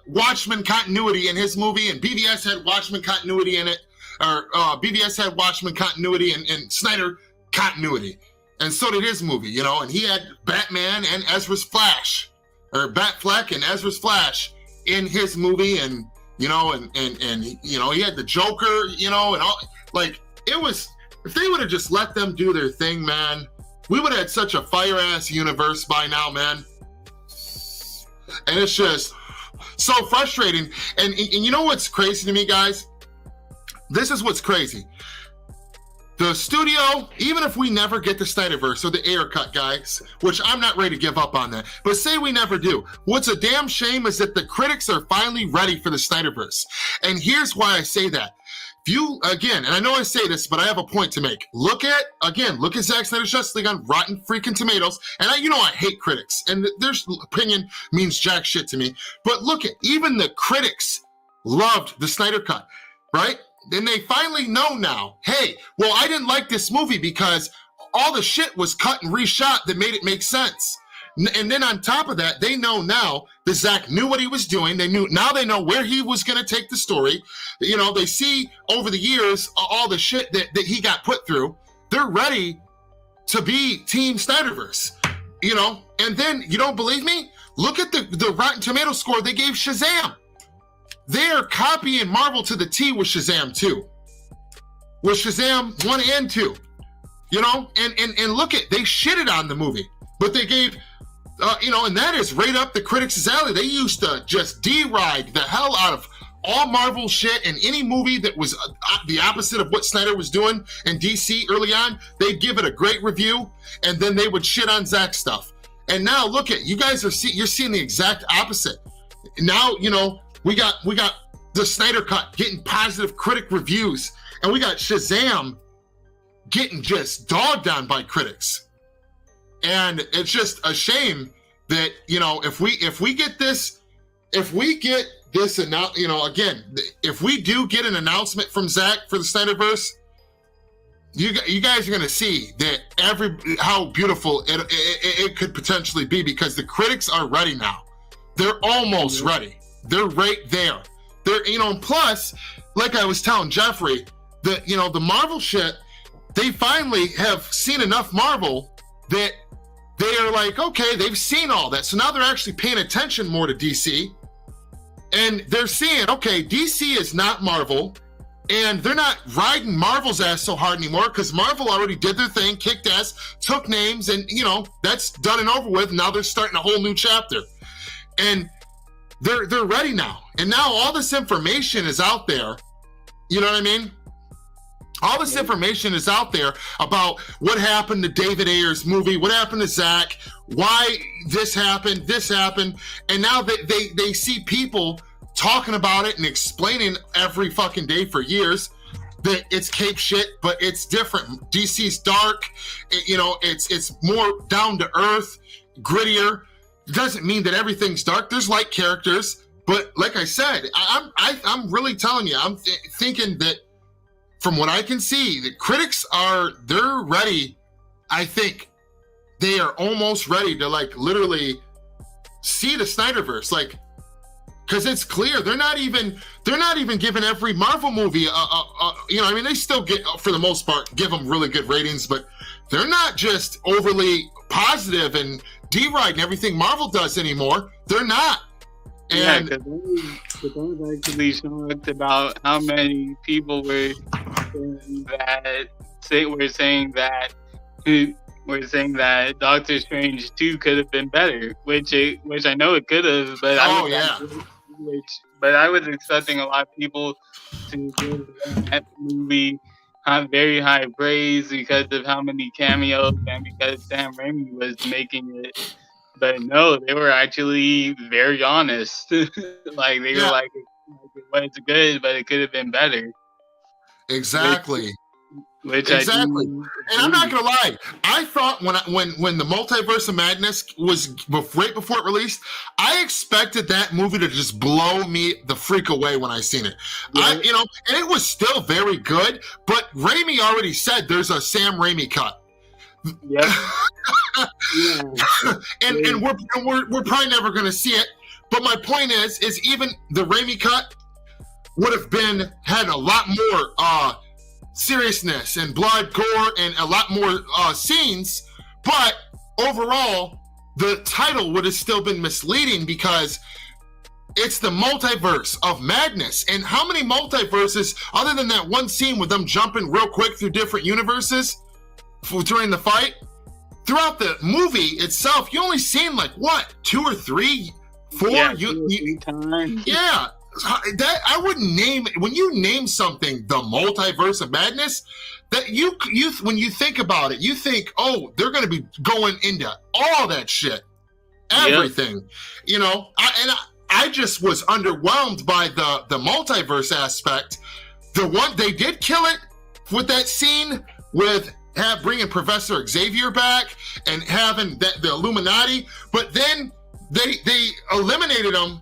Watchmen continuity in his movie, and BVS had Watchmen continuity in it, or BVS had Watchmen continuity and Snyder continuity. And so did his movie, you know, and he had Batman and Ezra's Flash, or Batfleck and Ezra's Flash in his movie, and, you know, and you know, he had the Joker, you know, and all, like, it was, if they would have just let them do their thing, man, we would have had such a fire-ass universe by now, man. And it's just so frustrating. And you know what's crazy to me, guys? This is what's crazy. The studio, even if we never get the Snyderverse or the Ayer cut, guys, which I'm not ready to give up on that, but say we never do, what's a damn shame is that the critics are finally ready for the Snyderverse. And here's why I say that. If you, again, and I know I say this, but I have a point to make. Look at Zack Snyder's Justice League on Rotten freaking Tomatoes. And you know I hate critics, and their opinion means jack shit to me. But look at, even the critics loved the Snyder cut, right? Then they finally know now, hey, well, I didn't like this movie because all the shit was cut and reshot that made it make sense. And then on top of that, they know now that Zach knew what he was doing. Now they know where he was going to take the story. You know, they see over the years all the shit that he got put through. They're ready to be Team Snyderverse, you know? And then, you don't believe me? Look at the Rotten Tomato score they gave Shazam. They are copying Marvel to the T with Shazam 2. With Shazam 1 and 2. You know? And look at, they shitted on the movie. But they gave, you know, and that is right up the critics' alley. They used to just deride the hell out of all Marvel shit, and any movie that was the opposite of what Snyder was doing in DC early on, they'd give it a great review, and then they would shit on Zach's stuff. And now look at, you guys you're seeing the exact opposite. Now, you know, we got the Snyder cut getting positive critic reviews, and we got Shazam getting just dogged on by critics. And it's just a shame that, you know, if we get this, you know, again, if we do get an announcement from Zach for the Snyderverse, you guys are going to see that how beautiful it could potentially be, because the critics are ready now. They're almost ready. They're right there. They're, you know, and plus, like I was telling Jeffrey, you know, the Marvel shit, they finally have seen enough Marvel that they are like, okay, they've seen all that. So now they're actually paying attention more to DC. And they're seeing, okay, DC is not Marvel. And they're not riding Marvel's ass so hard anymore, because Marvel already did their thing, kicked ass, took names, and, you know, that's done and over with. Now they're starting a whole new chapter. And they're ready now. And now all this information is out there. You know what I mean? All this information is out there about what happened to David Ayer's movie, what happened to Zach, why this happened. And now they see people talking about it and explaining every fucking day for years that it's cape shit, but it's different. DC's dark, you know, it's more down to earth, grittier. It doesn't mean that everything's dark. There's light characters, but like I said, I'm really telling you, I'm thinking that from what I can see, the critics they're ready. I think they are almost ready to, like, literally see the Snyderverse, like, because it's clear they're not even giving every Marvel movie you know, I mean, they still get, for the most part, give them really good ratings, but they're not just overly positive and deriding everything Marvel does anymore. They're not. And because I was actually shocked about how many people were saying that we're saying that Doctor Strange 2 could have been better, which I know it could have, but I was expecting a lot of people to give that movie very high praise because of how many cameos and because Sam Raimi was making it. But no, they were actually very honest. Like they were like, it was good, but it could have been better. Exactly. Which exactly. And I'm not gonna lie, I thought when the Multiverse of Madness was right before it released, I expected that movie to just blow me the freak away when I seen it. Yeah. And it was still very good, but Raimi already said there's a Sam Raimi cut. Yep. and we're probably never gonna see it. But my point is even the Raimi cut would have had a lot more seriousness and blood, gore, and a lot more scenes, but overall the title would have still been misleading because it's the Multiverse of Madness. And how many multiverses, other than that one scene with them jumping real quick through different universes during the fight, throughout the movie itself, you only seen like what, 2 or 3, 4? Yeah, 2 or 3 times. Yeah. That I wouldn't name when you name something the Multiverse of Madness, that you when you think about it, you think, oh, they're going to be going into all that shit, everything. Yep. I just was underwhelmed by the multiverse aspect. The one they did kill it with that scene with bringing Professor Xavier back and having the Illuminati, but then they eliminated him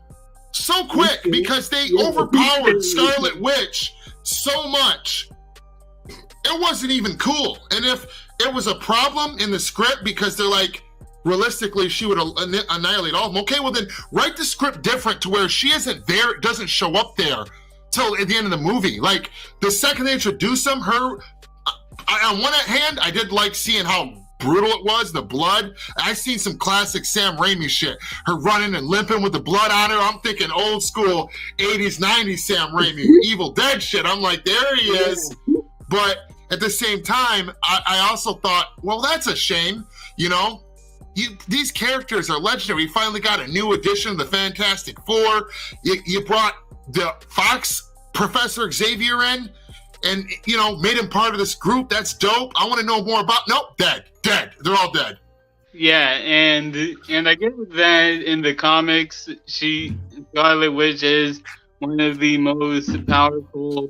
so quick because they overpowered Scarlet Witch so much. It wasn't even cool. And if it was a problem in the script because they're like, realistically, she would annihilate all of them. Okay, well then write the script different to where she isn't there, doesn't show up there till at the end of the movie. Like the second they introduce them, on one hand, I did like seeing how brutal it was, the blood. I seen some classic Sam Raimi shit. Her running and limping with the blood on her. I'm thinking old school 80s, 90s Sam Raimi, Evil Dead shit. I'm like, there he is. But at the same time, I also thought, well, that's a shame. These characters are legendary. You finally got a new edition of the Fantastic Four. You brought the Fox Professor Xavier in and, made him part of this group. That's dope. I want to know more about... Nope, dead. They're all dead. Yeah, and I get that in the comics, Scarlet Witch is one of the most powerful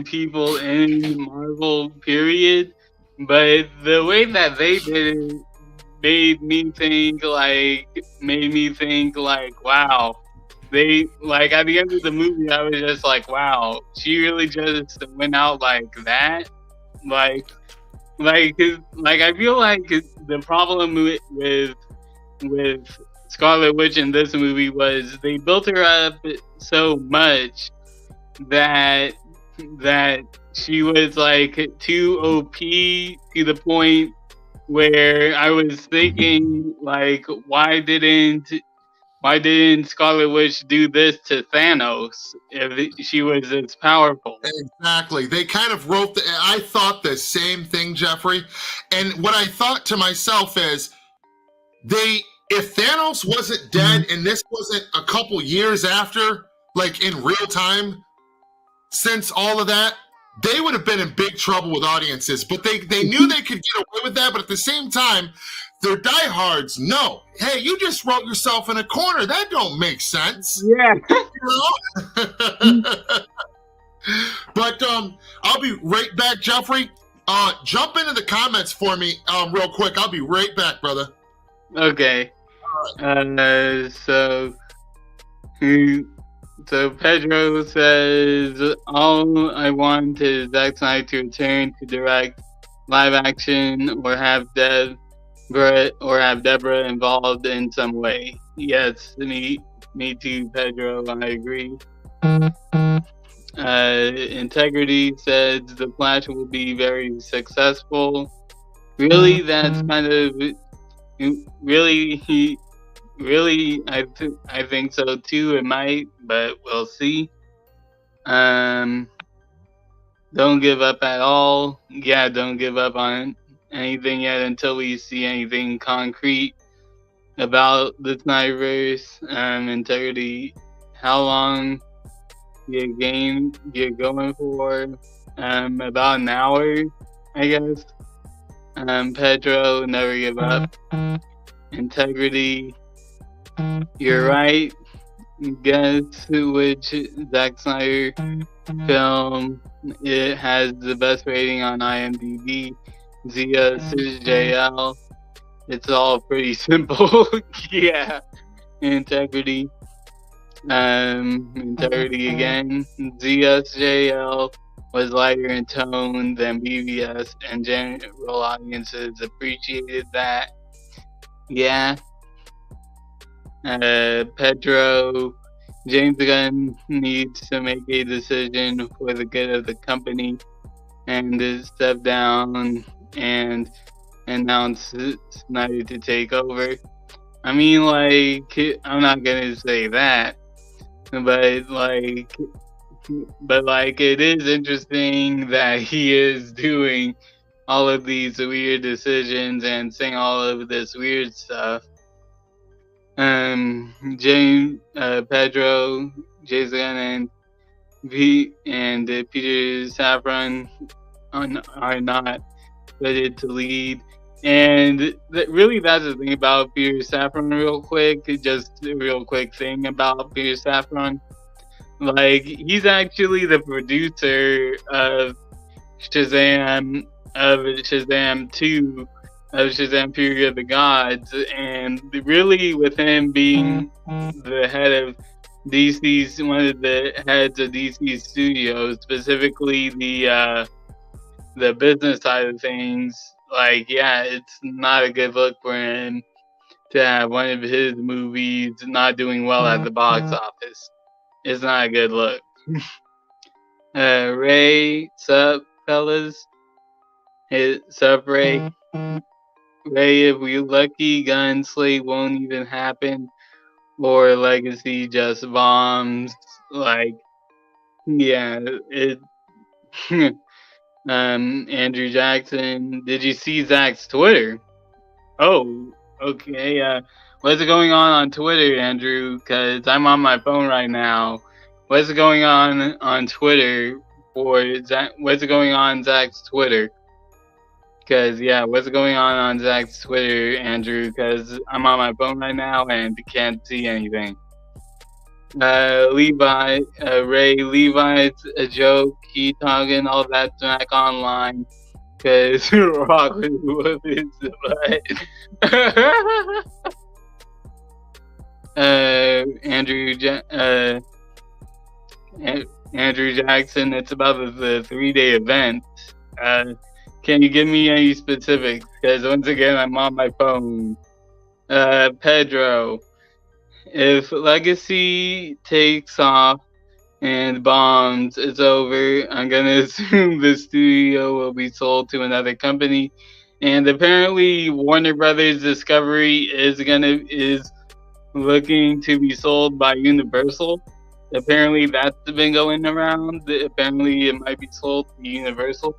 people in Marvel, period. But the way that they did it made me think like, wow. They, like, at the end of the movie, I was just like, wow, she really just went out like that? Like I feel like the problem with Scarlet Witch in this movie was they built her up so much that she was like too OP to the point where I was thinking like, why didn't Scarlet Witch do this to Thanos if she was as powerful? Exactly. They kind of wrote I thought the same thing, Jeffrey. And what I thought to myself is, if Thanos wasn't dead and this wasn't a couple years after, like in real time, since all of that, they would have been in big trouble with audiences. But they knew they could get away with that. But at the same time, their diehards know, hey, you just wrote yourself in a corner. That don't make sense. Yeah. But I'll be right back, Jeffrey. Jump into the comments for me real quick. I'll be right back, brother. Okay. So Pedro says, all I want is Zack Snyder to return to direct live action or have Deborah involved in some way. Yes, me too, Pedro. I agree. Integrity says the Flash will be very successful. Really, that's kind of really, I think so too. It might, but we'll see. Um, don't give up at all. Yeah, don't give up on anything yet until we see anything concrete about the Snyderverse. Integrity. How long you're going for? About an hour, I guess. Pedro, never give up. Integrity. You're right. Guess which Zack Snyder film it has the best rating on IMDb? Zia JL. It's all pretty simple. Yeah. Integrity. Integrity again. ZSJL was lighter in tone than BVS, and general audiences appreciated that. Yeah. Pedro, James Gunn needs to make a decision for the good of the company and to step down and announce Snyder to take over. I mean, like, I'm not gonna say that, but like, it is interesting that he is doing all of these weird decisions and saying all of this weird stuff. James, Pedro, Jason, and Peter Safran are not fitted to lead. And really, that's the thing about Peter Safran. Real quick, just a real quick thing about Peter Safran. Like, he's actually the producer of Shazam, 2, of Shazam Fury of the Gods, and really with him being the head of DC's, one of the heads of DC Studios, specifically the business side of things, like, yeah, it's not a good look for him to have one of his movies not doing well at the box office. It's not a good look. Ray, sup, fellas? Hey, sup, Ray? Ray, if we lucky, Gun Slate won't even happen, or Legacy just bombs. Like, yeah, it. Andrew Jackson, did you see Zach's Twitter? Oh, okay. What's going on Twitter, Andrew? Because I'm on my phone right now. What's going on Twitter for Zach? What's going on Zach's Twitter? Because, yeah, what's going on Zach's Twitter, Andrew? Because I'm on my phone right now and can't see anything. Levi, Ray, Levi's a joke. He talking all that smack online. Because Rock was whooping his butt. Andrew Jackson, it's about the 3-day event. Can you give me any specifics? Because once again, I'm on my phone. Pedro, if Legacy takes off and bombs, it's over. I'm gonna assume the studio will be sold to another company, and apparently Warner Brothers Discovery is looking to be sold by Universal. Apparently that's been going around. Apparently it might be sold to Universal.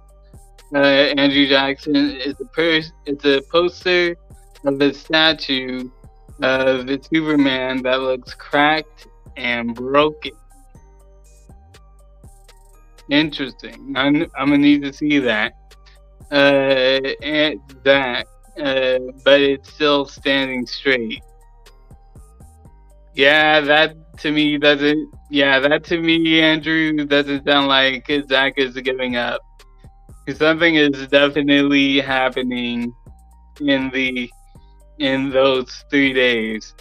Andrew Jackson is it's a poster of a statue of the Superman that looks cracked and broken. Interesting. I'm gonna need to see that. And that, but it's still standing straight. Yeah, that to me doesn't. Yeah, that to me, Andrew, doesn't sound like Zach is giving up. Something is definitely happening in those 3 days.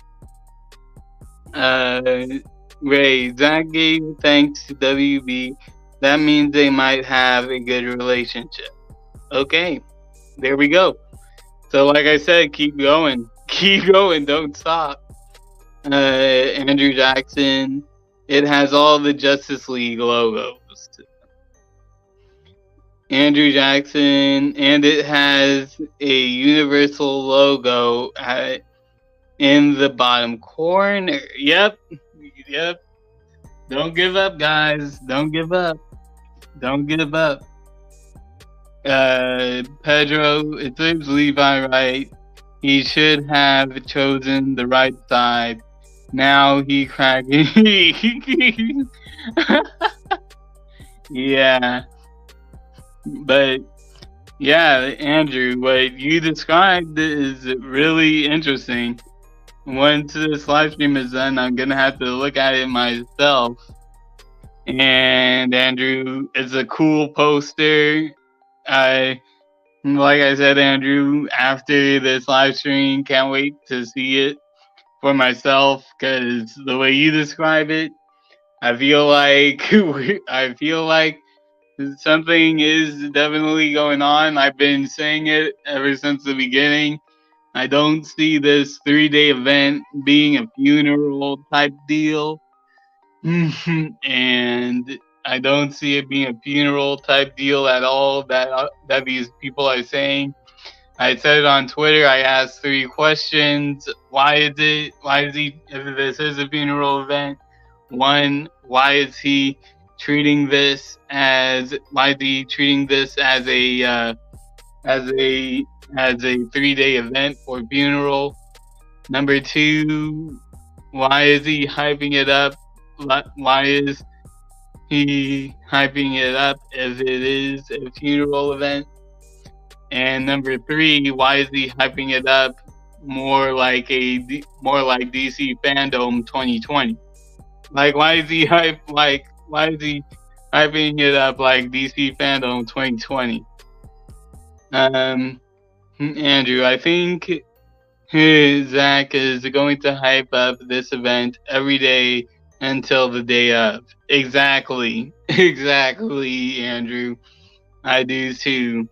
Ray, Zach gave thanks to WB. That means they might have a good relationship. Okay, there we go. So like I said, keep going. Keep going, don't stop. Andrew Jackson, it has all the Justice League logos. Andrew Jackson, and it has a Universal logo in the bottom corner. Yep. Don't give up, guys. Don't give up. Don't give up. Pedro, it serves Levi right. He should have chosen the right side. Now he cracking. Yeah. But yeah, Andrew, what you described is really interesting. Once this live stream is done, I'm gonna have to look at it myself. And Andrew, it's a cool poster. Like I said, Andrew, after this live stream, can't wait to see it for myself because the way you describe it, I feel like something is definitely going on. I've been saying it ever since the beginning. I don't see this 3-day event being a funeral type deal. And I don't see it being a funeral type deal at all that these people are saying. I said it on Twitter. I asked 3 questions. Why is he, if this is a funeral event, 1, why is he treating this as a 3-day event or funeral? Number 2, why is he hyping it up? Why is he hyping it up as it is a funeral event? And number 3, why is he hyping it up more like DC Fandom 2020? Like, why is he hyping it up like DC Fandom 2020? Andrew, I think Zach is going to hype up this event every day until the day of. Exactly, Andrew. I do too.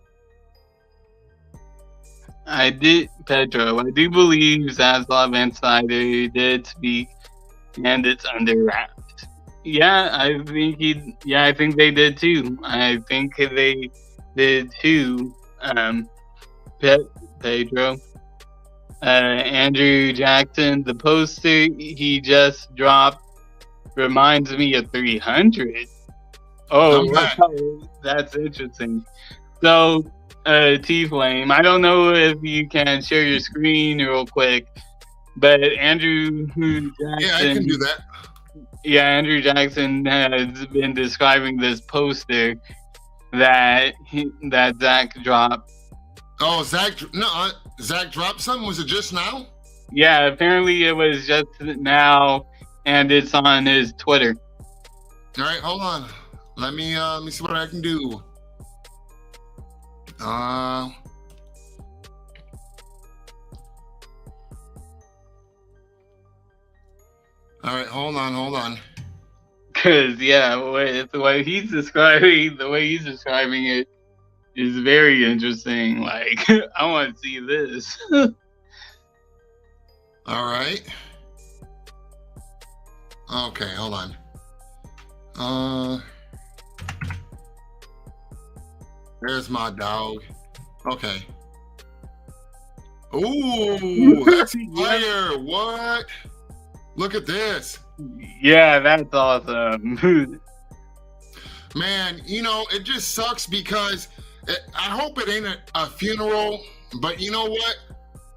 Pedro, I do believe Zaslav and Snyder did speak, and it's under wraps. Yeah, I think they did too. I think they did too. Pedro. Andrew Jackson, the poster he just dropped reminds me of 300. Oh, wow, that's interesting. So, T-Flame, I don't know if you can share your screen real quick, but Andrew Jackson... Yeah, I can do that. Yeah, Andrew Jackson has been describing this poster that Zach dropped. Oh, Zach dropped something? Was it just now? Yeah, apparently it was just now, and it's on his Twitter. All right, hold on. Let me see what I can do. All right, hold on. Cause yeah, the way he's describing it is very interesting. Like, I want to see this. All right. Okay, hold on. There's my dog. Okay. Ooh, that's fire. What? Look at this. Yeah, that's awesome. Man, it just sucks because I hope it ain't a funeral, but you know what?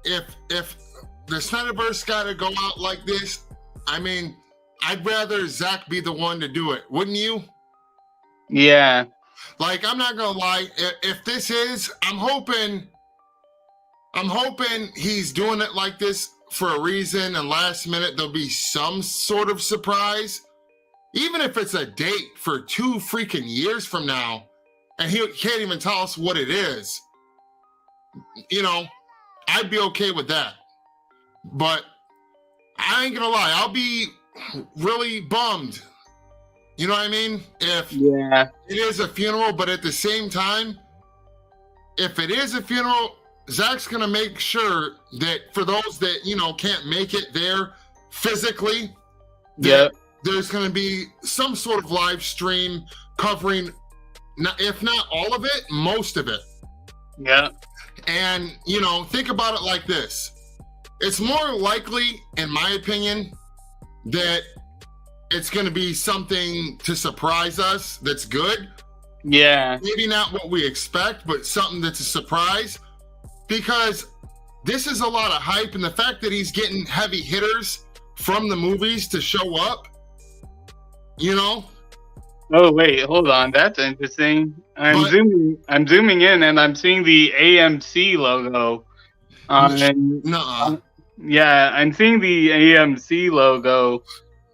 If the Snyderverse got to go out like this, I mean, I'd rather Zach be the one to do it, wouldn't you? Yeah. Like, I'm not gonna lie. If this is, I'm hoping he's doing it like this for a reason, and last minute there'll be some sort of surprise, even if it's a date for 2 freaking years from now, and he can't even tell us what it is. I'd be okay with that. But I ain't gonna lie, I'll be really bummed. You know what I mean? If it is a funeral, but at the same time, if it is a funeral, Zach's gonna make sure that for those that can't make it there physically, there's gonna be some sort of live stream covering, if not all of it, most of it. Yeah. And think about it like this: it's more likely, in my opinion, that it's going to be something to surprise us that's good. Yeah. Maybe not what we expect, but something that's a surprise, because this is a lot of hype, and the fact that he's getting heavy hitters from the movies to show up, you know. Oh wait, hold on. That's interesting. I'm zooming in, and I'm seeing the AMC logo. Yeah, I'm seeing the AMC logo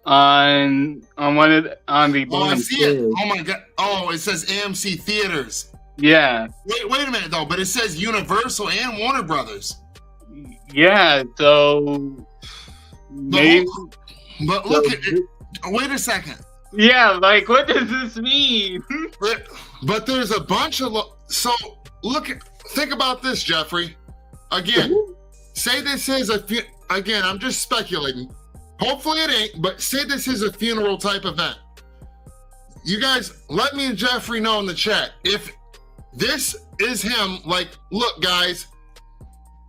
on the Oh, I see it. Oh my god. Oh, it says AMC Theaters. Yeah. Wait a minute though, but it says Universal and Warner Brothers. Yeah, so maybe. But look at it. Wait a second. Yeah, like what does this mean? But there's a bunch of think about this, Jeffrey. Again, say this is again, I'm just speculating. Hopefully it ain't, but say this is a funeral type event. You guys, let me and Jeffrey know in the chat if this is him. Like, look, guys,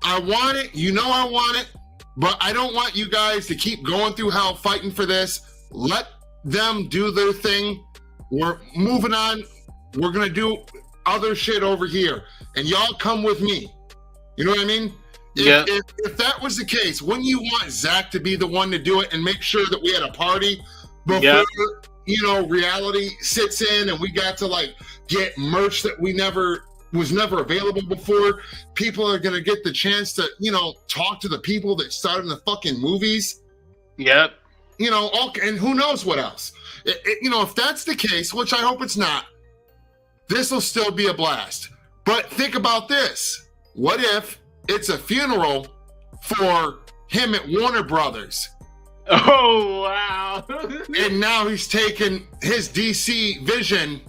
I want it. You know I want it, but I don't want you guys to keep going through hell fighting for this. Let them do their thing. We're moving on. We're gonna do other shit over here, and y'all come with me. You know what I mean? If that was the case, wouldn't you want Zach to be the one to do it and make sure that we had a party before you know reality sits in and we got to like get merch that was never available before? People are gonna get the chance to, you know, talk to the people that starred in the fucking movies. Yep. You know, and who knows what else? You know, if that's the case, which I hope it's not, this will still be a blast. But think about this. What if it's a funeral for him at Warner Brothers? Oh, wow. And now he's taking his DC vision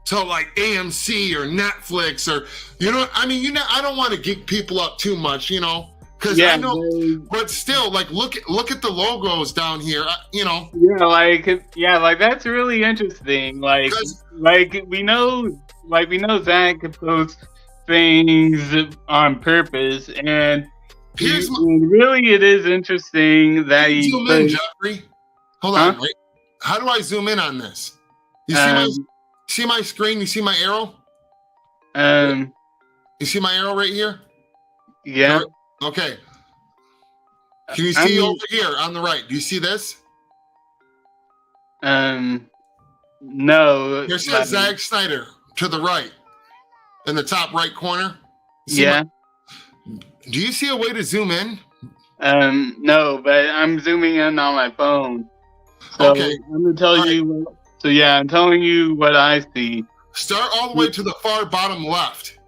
to like AMC or Netflix or, you know, I mean, I don't want to geek people up too much, you know, because I know, but still, like, look at the logos down here, you know. Yeah, like that's really interesting. Like we know Zach posts things on purpose, and really it is interesting that he zoom in, Jeffrey. Hold on, wait. How do I zoom in on this? You see my screen? You see my arrow? You see my arrow right here? Yeah. Okay. Can you see over here on the right? Do you see this? No. It says Zach Snyder to the right, in the top right corner. Do you see a way to zoom in? No, but I'm zooming in on my phone. So okay. I'm gonna tell you. So yeah, I'm telling you what I see. Start all the way to the far bottom left.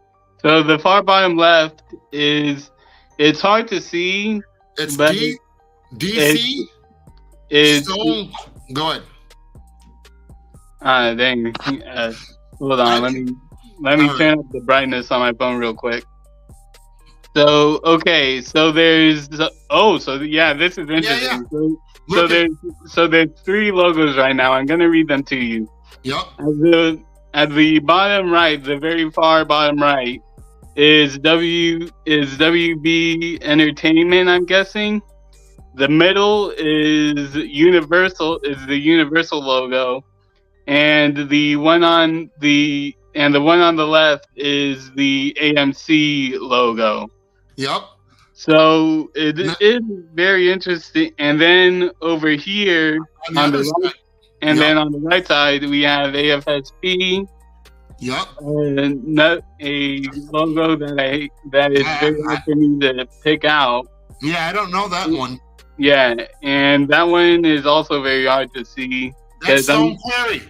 So the far bottom left is. It's hard to see. It's DC. Stone. Go ahead. Dang. Hold on. Let me turn up the brightness on my phone real quick. So okay. So there's. This is interesting. Yeah. So there's 3 logos right now. I'm gonna read them to you. Yep. At the bottom right, the very far bottom right, is WB Entertainment, I'm guessing. The middle is Universal, is the Universal logo, and the one on the left is the AMC logo. Yep. So it is very interesting. And then over here on the right, then on the right side we have AFSP. Yep. Not a logo that is very hard for me to pick out. Yeah, I don't know that one. Yeah, and that one is also very hard to see. That's Stone Quarry.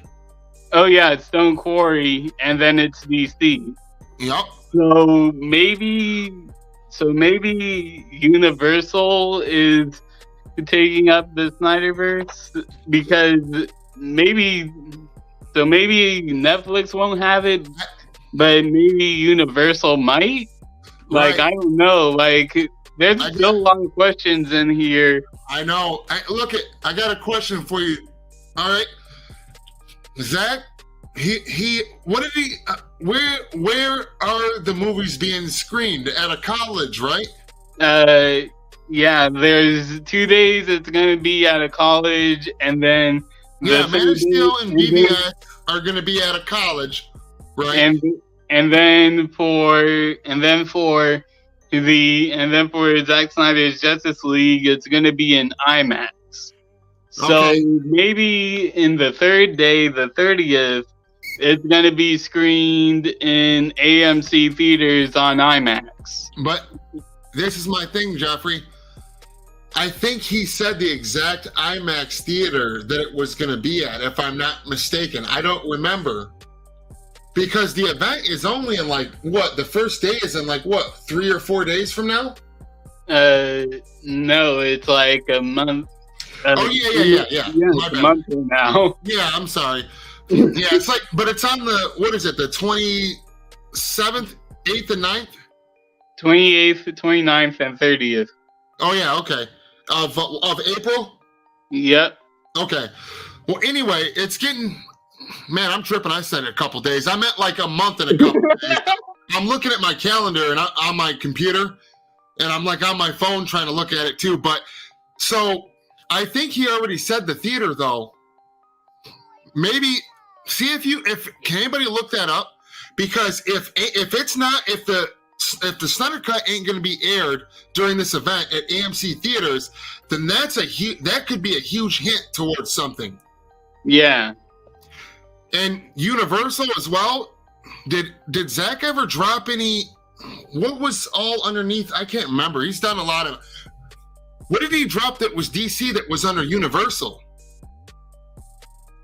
Oh yeah, it's Stone Quarry, and then it's DC. Yep. So maybe Universal is taking up the Snyderverse, because maybe Netflix won't have it, but maybe Universal might. Like, right. I don't know. Like, there's still a lot of questions in here. I know. I got a question for you. All right, Zach. Where are the movies being screened? At a college, right? Yeah, there's 2 days it's gonna be at a college, and then Yeah, the Man third of Steel and day, BVS are going to be at a college, right? and then for Zack Snyder's Justice League, it's gonna be in IMAX. So Okay. maybe in the third day, the 30th, it's gonna be screened in AMC theaters on IMAX. But this is my thing, Jeffrey. I think he said the exact IMAX theater that it was going to be at, if I'm not mistaken. I don't remember. Because the event is only in the first day is in 3 or 4 days from now? No, it's like a month. Oh, yeah. A month from now. Yeah, I'm sorry. Yeah, but it's on the 27th, 8th, and 9th? 28th, 29th, and 30th. Oh, yeah, okay. Of April? Yep. Okay. Well, anyway, it's getting... Man, I'm tripping. I said it a couple days. I meant a month and a couple days. I'm looking at my calendar and on my computer, and I'm on my phone trying to look at it too. But so I think he already said the theater though. Maybe see if can anybody look that up? Because if the Snyder Cut ain't going to be aired during this event at AMC theaters, then that could be a huge hint towards something. Yeah. And Universal as well. Did Zach ever drop any? What was all underneath? I can't remember. He's done a lot of. What did he drop that was DC that was under Universal?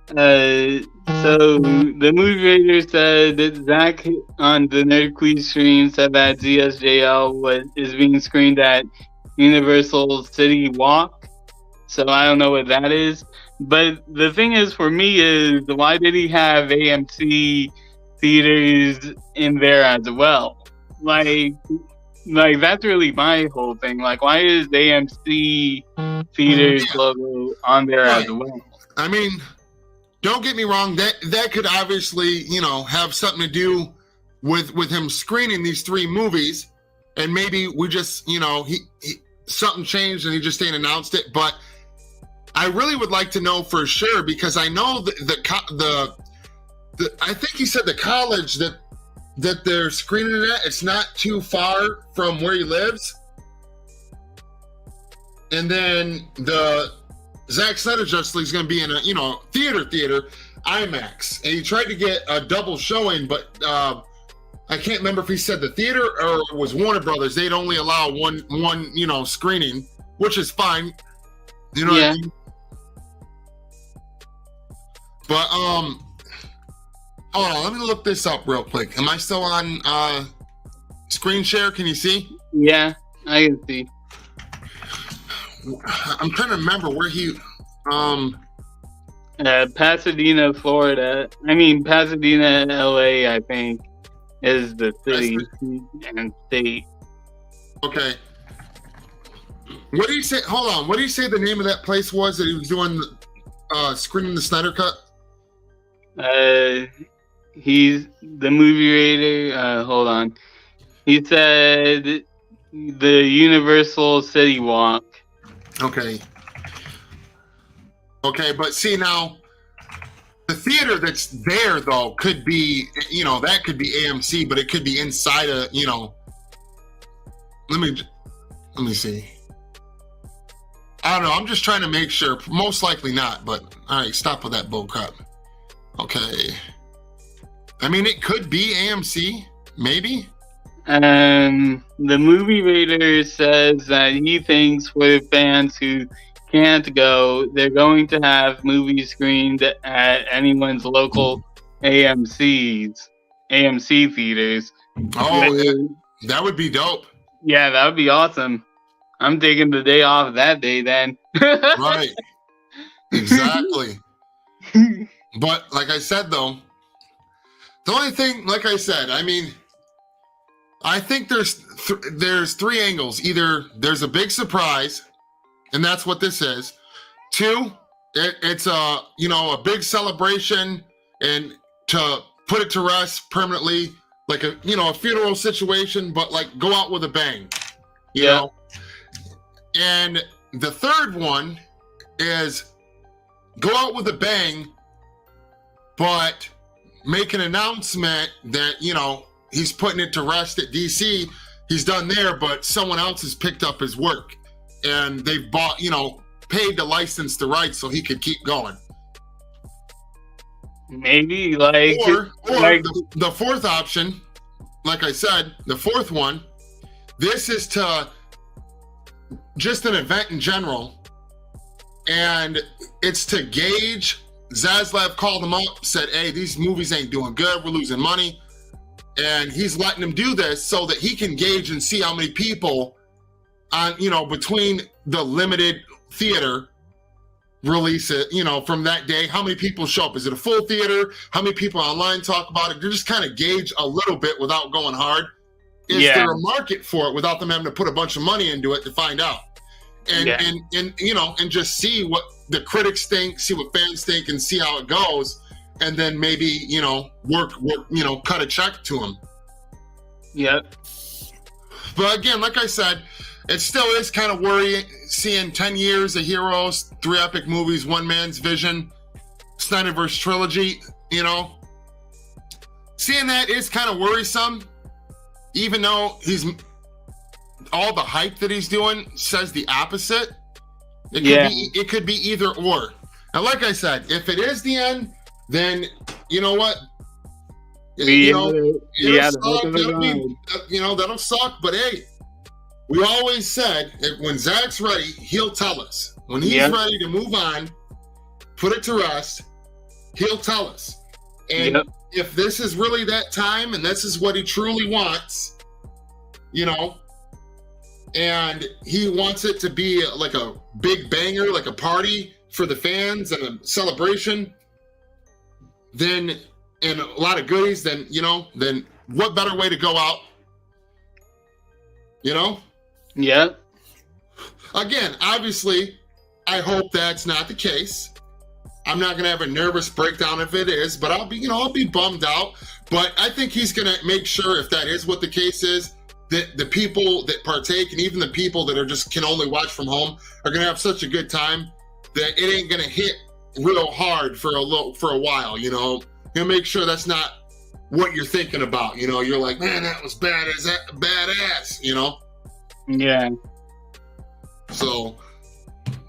So the movie rater said that Zach on the Nerd Quiz stream said that ZSJL is being screened at Universal City Walk. So I don't know what that is. But the thing is, for me, is why did he have AMC theaters in there as well? Like that's really my whole thing. Why is AMC theaters logo on there as well? I mean, don't get me wrong. That could obviously, have something to do with him screening these 3 movies, and maybe we just, he something changed and he just ain't announced it. But I really would like to know for sure, because I know the I think he said the college that they're screening it at, it's not too far from where he lives. And then the Zack Snyder Justice League is going to be in a theater IMAX, and he tried to get a double showing, but I can't remember if he said the theater or it was Warner Brothers. They'd only allow one screening, which is fine. You know what I mean? But hold on, let me look this up real quick. Am I still on screen share? Can you see? Yeah, I can see. I'm trying to remember where he Pasadena, Florida. I mean Pasadena, LA, I think, is the city and state. Okay. What do you say? Hold on. What do you say the name of that place was that he was doing screening the Snyder Cut? He's the movie rater. Hold on. He said the Universal City Walk. Okay. Okay, but see now, the theater that's there though could be, that could be AMC, but it could be inside a, Let me see. I don't know. I'm just trying to make sure. Most likely not, but all right, stop with that bull crap. Okay. I mean, it could be AMC, maybe. The movie rater says that he thinks for fans who can't go, they're going to have movies screened at anyone's local AMC theaters. Oh, that would be dope. Yeah, that would be awesome. I'm taking the day off that day then. Right. Exactly. But like I said, though, the only thing, like I said, I mean, I think there's 3 angles. Either there's a big surprise, and that's what this is. 2, it's a big celebration, and to put it to rest permanently, like a funeral situation, but go out with a bang. You know? And the third one is go out with a bang, but make an announcement that, you know, he's putting it to rest at DC. He's done there, but someone else has picked up his work and they've bought, you know, paid to license the rights so he could keep going. Maybe like the fourth option, like I said, the fourth one, this is to just an event in general, and it's to gauge. Zaslav called him up, said, hey, these movies ain't doing good, we're losing money, and he's letting him do this so that he can gauge and see how many people on, you know, between the limited theater release it, you know, from that day, how many people show up? Is it a full theater? How many people online talk about it? You just kind of gauge a little bit without going hard. Is there a market for it without them having to put a bunch of money into it to find out? And and you know, and just see what the critics think, see what fans think, and see how it goes, and then maybe, you know, work, you know, cut a check to them. Yep. But again, like I said, it still is kind of worrying seeing 10 years of heroes, 3 epic movies, one man's vision, Snyderverse trilogy, you know. Seeing that is kind of worrisome, even though all the hype that he's doing says the opposite. It could be either or. And like I said, if it is the end, then you know what? That'll suck, but hey, we always said that when Zach's ready, he'll tell us. When he's ready to move on, put it to rest, he'll tell us. And if this is really that time and this is what he truly wants, you know, and he wants it to be like a big banger, like a party for the fans and a celebration, then, and a lot of goodies, then, you know, then what better way to go out? You know? Yeah. Again, obviously, I hope that's not the case. I'm not gonna have a nervous breakdown if it is, but I'll be bummed out. But I think he's gonna make sure, if that is what the case is, that the people that partake and even the people that are just can only watch from home are gonna have such a good time that it ain't gonna hit real hard for a while. You know, he'll make sure that's not what you're thinking about. You know, you're like, man, that was badass. You know. Yeah. So,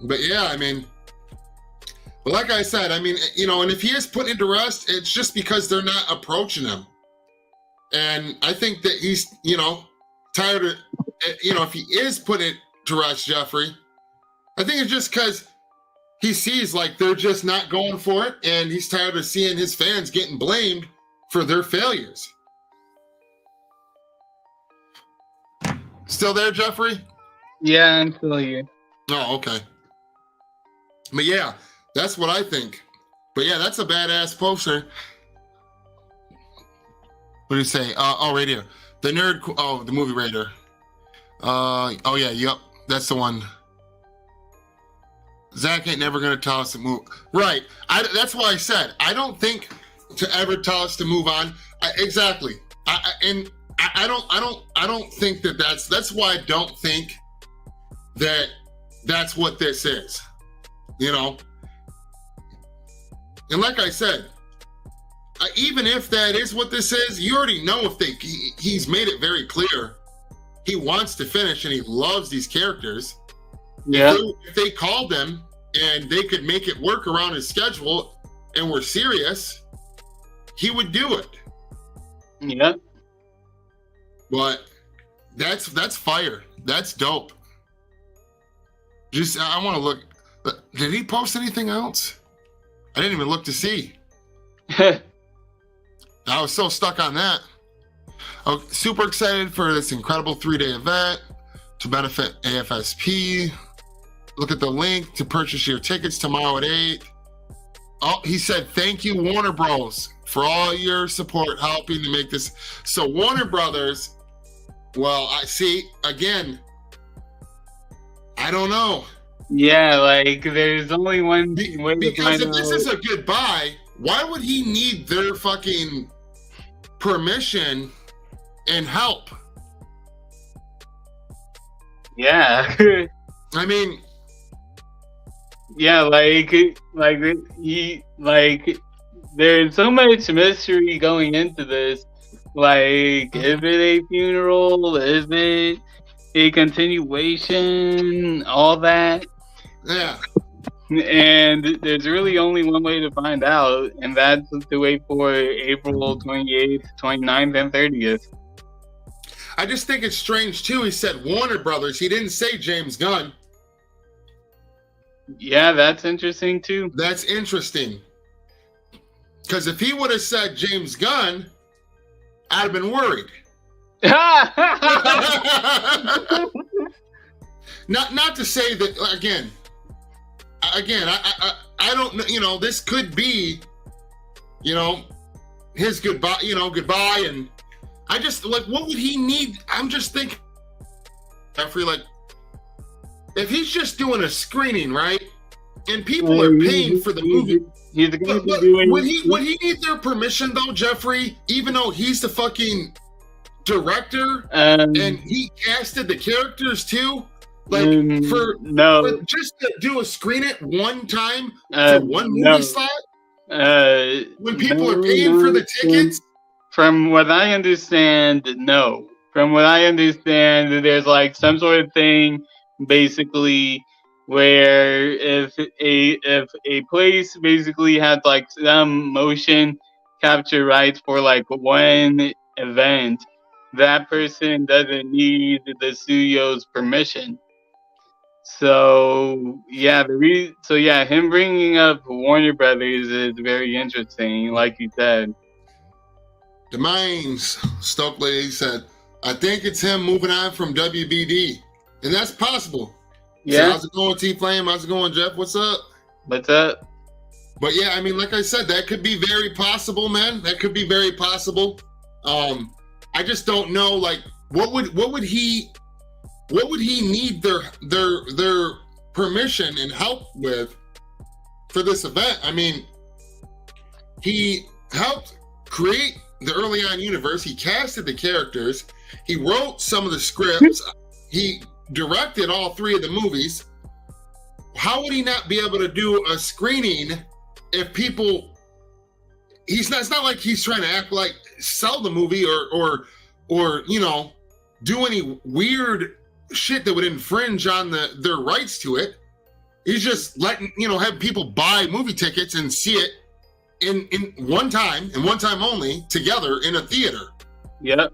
but yeah, I mean, but like I said, I mean, you know, and if he is put into rest, it's just because they're not approaching him. And I think that he's, you know, tired of, you know, if he is put into rest, Jeffrey, I think it's just because he sees like they're just not going for it. And he's tired of seeing his fans getting blamed for their failures. Still there, Jeffrey? Yeah, I'm still here. Oh, okay. But yeah, that's what I think. But yeah, that's a badass poster. What do you say? Right here. The nerd. Oh, the movie Raider. Oh yeah, yep. That's the one. Zach ain't never gonna tell us to move. Right. That's why I said I don't think to ever tell us to move on. Exactly. I don't think that's why I don't think that that's what this is, you know. And like I said, even if that is what this is, you already know he's made it very clear he wants to finish and he loves these characters. Yeah. If they called him and they could make it work around his schedule and were serious, he would do it. Yeah. But that's fire. That's dope. Just I want to look. Did he post anything else? I didn't even look to see. I was so stuck on that. Oh, super excited for this incredible 3-day event to benefit AFSP. Look at the link to purchase your tickets tomorrow at 8. Oh, he said, thank you, Warner Bros., for all your support helping to make this. So Warner Brothers, well, I see, again, I don't know. Yeah, like, there's only one way to because find if out. this is a good buy, why would he need their fucking permission and help? Yeah. I mean, yeah, there's so much mystery going into this. Like, is it a funeral? Is it a continuation? All that. yeah. And there's really only one way to find out, and that's to wait for April 28th, 29th, and 30th. I just think it's strange too. He said Warner Brothers. He didn't say James Gunn. Yeah, that's interesting too. That's interesting. Because if he would have said James Gunn, I'd have been worried. Not to say that again. I don't know. You know, this could be, you know, his goodbye. You know, goodbye. And I just like, what would he need? I'm just thinking, Jeffrey, like, if he's just doing a screening, right, and people are paying for the movie. Would he need their permission though, Jeffrey? Even though he's the fucking director and he casted the characters too, like for just to do a screen it one time for one movie slot. When people are paying for the tickets. From what I understand, no. From what I understand, there's like some sort of thing, basically, where if a place basically had like some motion capture rights for like one event, that person doesn't need the studio's permission. So yeah, him bringing up Warner Brothers is very interesting, like you said. The Mines, Stokely said, I think it's him moving on from WBD. And that's possible. Yeah. So how's it going, T-Flame? How's it going, Jeff? What's up? What's up? But yeah, I mean, like I said, that could be very possible, man. That could be very possible. I just don't know, like, what would he need their permission and help with for this event? I mean, he helped create the early on universe. He casted the characters. He wrote some of the scripts. He directed all 3 of the movies. How would he not be able to do a screening if people? It's not like he's trying to act like sell the movie or you know, do any weird shit that would infringe on their rights to it. He's just letting, you know, have people buy movie tickets and see it in one time and one time only together in a theater. Yep.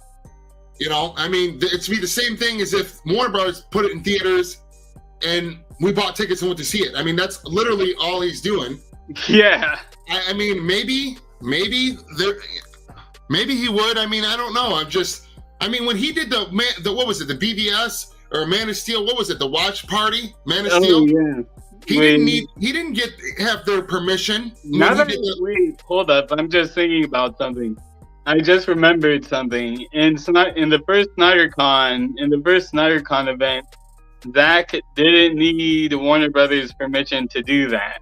You know, I mean, it's be the same thing as if Warner Brothers put it in theaters and we bought tickets and went to see it. I mean, that's literally all he's doing. Yeah. I mean, maybe he would. I mean, I don't know. I mean, when he did the what was it, the BVS or Man of Steel? What was it, the watch party? Man of Steel. Yeah. He didn't have their permission. Wait, hold up. I'm just thinking about something. I just remembered something. In the first Snyder Con event, Zach didn't need Warner Brothers permission to do that.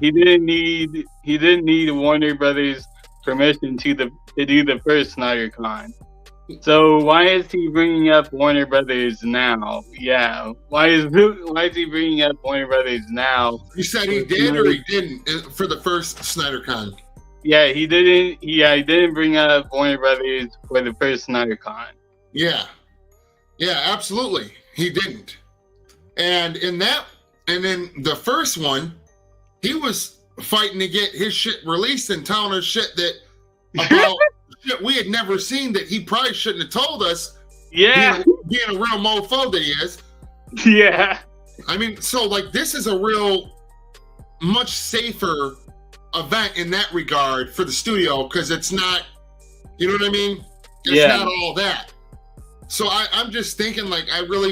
He didn't need Warner Brothers permission to do the first Snyder Con. So why is he bringing up Warner Brothers now? Yeah, why is he bringing up Warner Brothers now? You said he did or he didn't for the first Snyder Con? Yeah, he didn't. Yeah, he didn't bring up Warner Brothers for the first Snyder Con. Yeah, absolutely, he didn't. And in the first one, he was fighting to get his shit released and telling us shit about shit we had never seen that he probably shouldn't have told us. Yeah, being a real mofo that he is. Yeah. I mean, so like this is a real much safer event in that regard for the studio because it's not, you know what I mean? It's not all that. So I'm just thinking like well,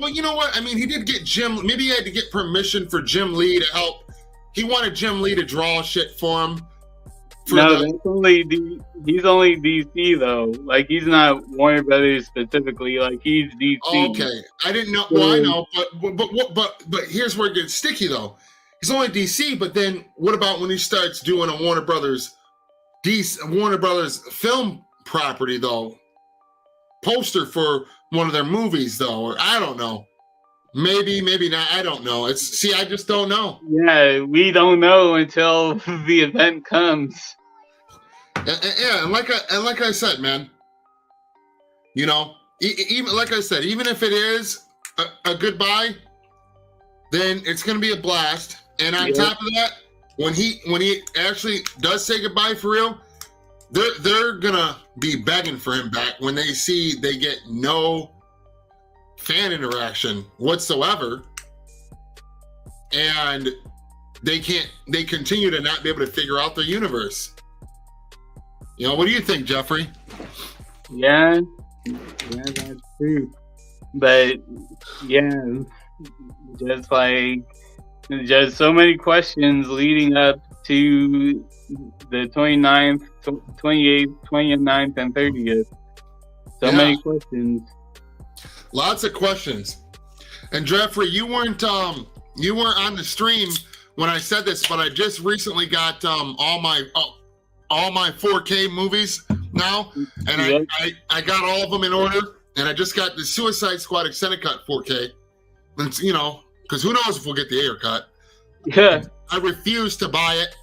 you know what? I mean, he did get maybe he had to get permission for Jim Lee to help. He wanted Jim Lee to draw shit for him. He's only DC though. Like he's not Warner Brothers specifically. Like he's DC. Okay, I didn't know. Well, I know, but here's where it gets sticky though. He's only DC, but then what about when he starts doing a Warner Brothers film property though? Poster for one of their movies though, or I don't know. Maybe, maybe not. I don't know. I just don't know. Yeah, we don't know until the event comes. Yeah, and like I said, man, you know, even like I said, even if it is a goodbye, then it's gonna be a blast. And on top of that, when he actually does say goodbye for real, they're gonna be begging for him back when they see they get no fan interaction whatsoever, and they continue to not be able to figure out their universe. You know, what do you think, Jeffrey? Yeah, that's true. But yeah, just so many questions leading up to the 29th, 28th, 29th, and 30th. So many questions. Lots of questions. And Jeffrey, you weren't on the stream when I said this, but I just recently got all my 4K movies now, and I got all of them in order, and I just got the Suicide Squad extended cut 4K. And you know, because who knows if we'll get the Ayer cut. Yeah. I refused to buy it,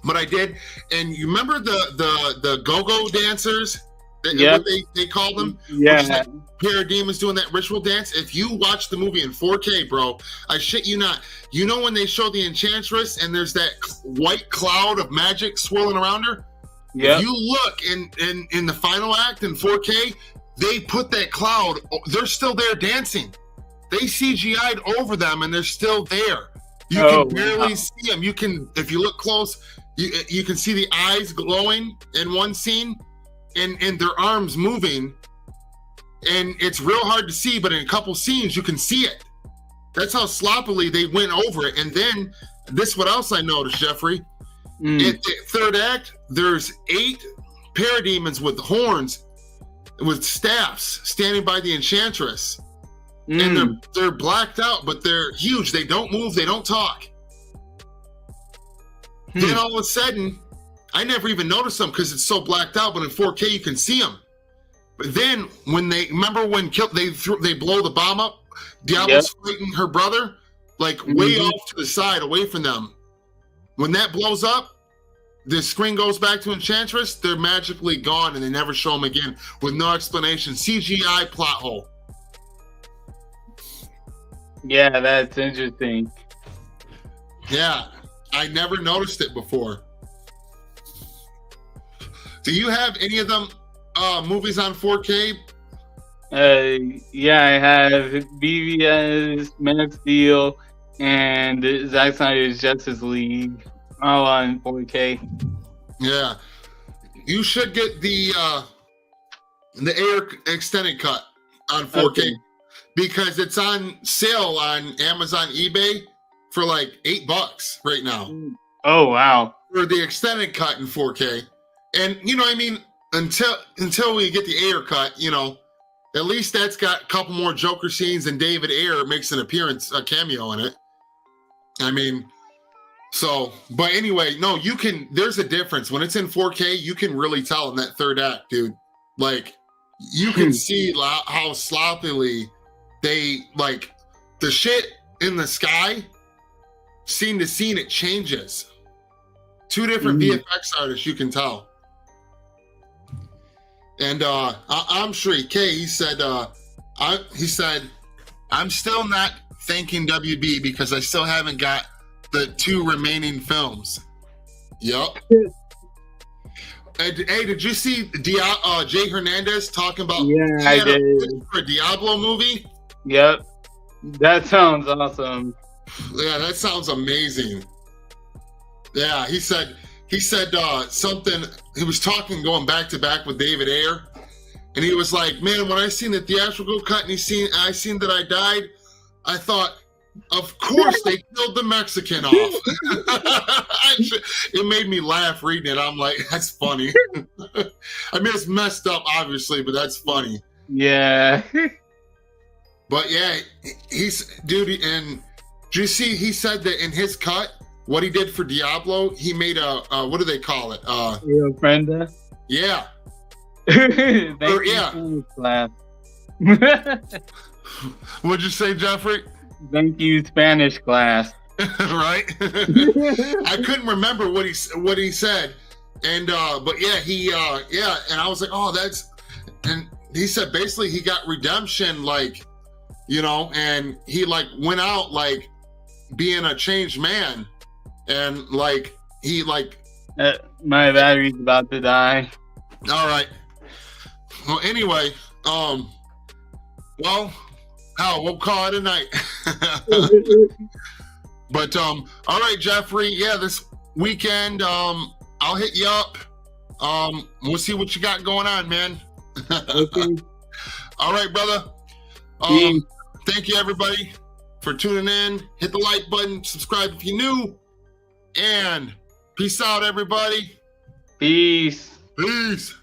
but I did. And you remember the go-go dancers? What they called them? Yeah. Like parademons doing that ritual dance. If you watch the movie in 4K, bro, I shit you not. You know when they show the Enchantress and there's that white cloud of magic swirling around her? Yeah. If you look in the final act in 4K, they put that cloud. They're still there dancing. They CGI'd over them and they're still there. You can barely see them. You can, if you look close, you can see the eyes glowing in one scene. And their arms moving, and it's real hard to see, but in a couple scenes you can see it. That's how sloppily they went over it. And then this, what else I noticed, Jeffrey? In the third act, there's 8 parademons with horns, with staffs, standing by the Enchantress, and they're blacked out, but they're huge. They don't move. They don't talk. Then all of a sudden, I never even noticed them because it's so blacked out, but in 4K you can see them. But then when they blow the bomb up, Diablo's fighting her brother, like way off to the side, away from them. When that blows up, the screen goes back to Enchantress, they're magically gone and they never show them again with no explanation. CGI plot hole. Yeah, that's interesting. Yeah, I never noticed it before. Do you have any of them movies on 4K? Yeah, I have BVS, Man of Steel, and Zack Snyder's Justice League, all on 4K. Yeah, you should get the Ayer extended cut on 4K because it's on sale on Amazon, eBay for like $8 right now. Oh wow! For the extended cut in 4K. And you know, I mean, until we get the Ayer cut, you know, at least that's got a couple more Joker scenes, and David Ayer makes an appearance, a cameo in it. I mean, so, but anyway, no, you can. There's a difference when it's in 4K. You can really tell in that third act, dude. Like, you can see how sloppily they like the shit in the sky. Scene to scene, it changes. 2 different VFX artists, you can tell. And I'm sure he said, I'm still not thanking WB because I still haven't got the 2 remaining films. Yep. Hey, did you see Jay Hernandez talking about I did. For a Diablo movie? Yep. That sounds awesome. Yeah, that sounds amazing. Yeah, he said something. He was talking, going back to back with David Ayer, and he was like, "Man, when I seen the theatrical cut and I seen that I died, I thought, of course they killed the Mexican off." It made me laugh reading it. I'm like, that's funny. I mean, it's messed up, obviously, but that's funny. Yeah. But yeah, dude, and do you see? He said that in his cut. What he did for Diablo, he made a what do they call it? Brenda. Yeah. What'd you say, Jeffrey? Thank you, Spanish class. Right? I couldn't remember what he said, and but yeah, and I was like, oh, and he said basically he got redemption, like, you know, and he like went out like being a changed man, and like he like my battery's about to die. all right. Well, anyway, well, we'll call it a night. But all right, Jeffrey. Yeah, this weekend, I'll hit you up. We'll see what you got going on, man. Okay. All right, brother. Thank you, everybody, for tuning in. Hit the like button, subscribe if you're new, and peace out, everybody. Peace. Peace.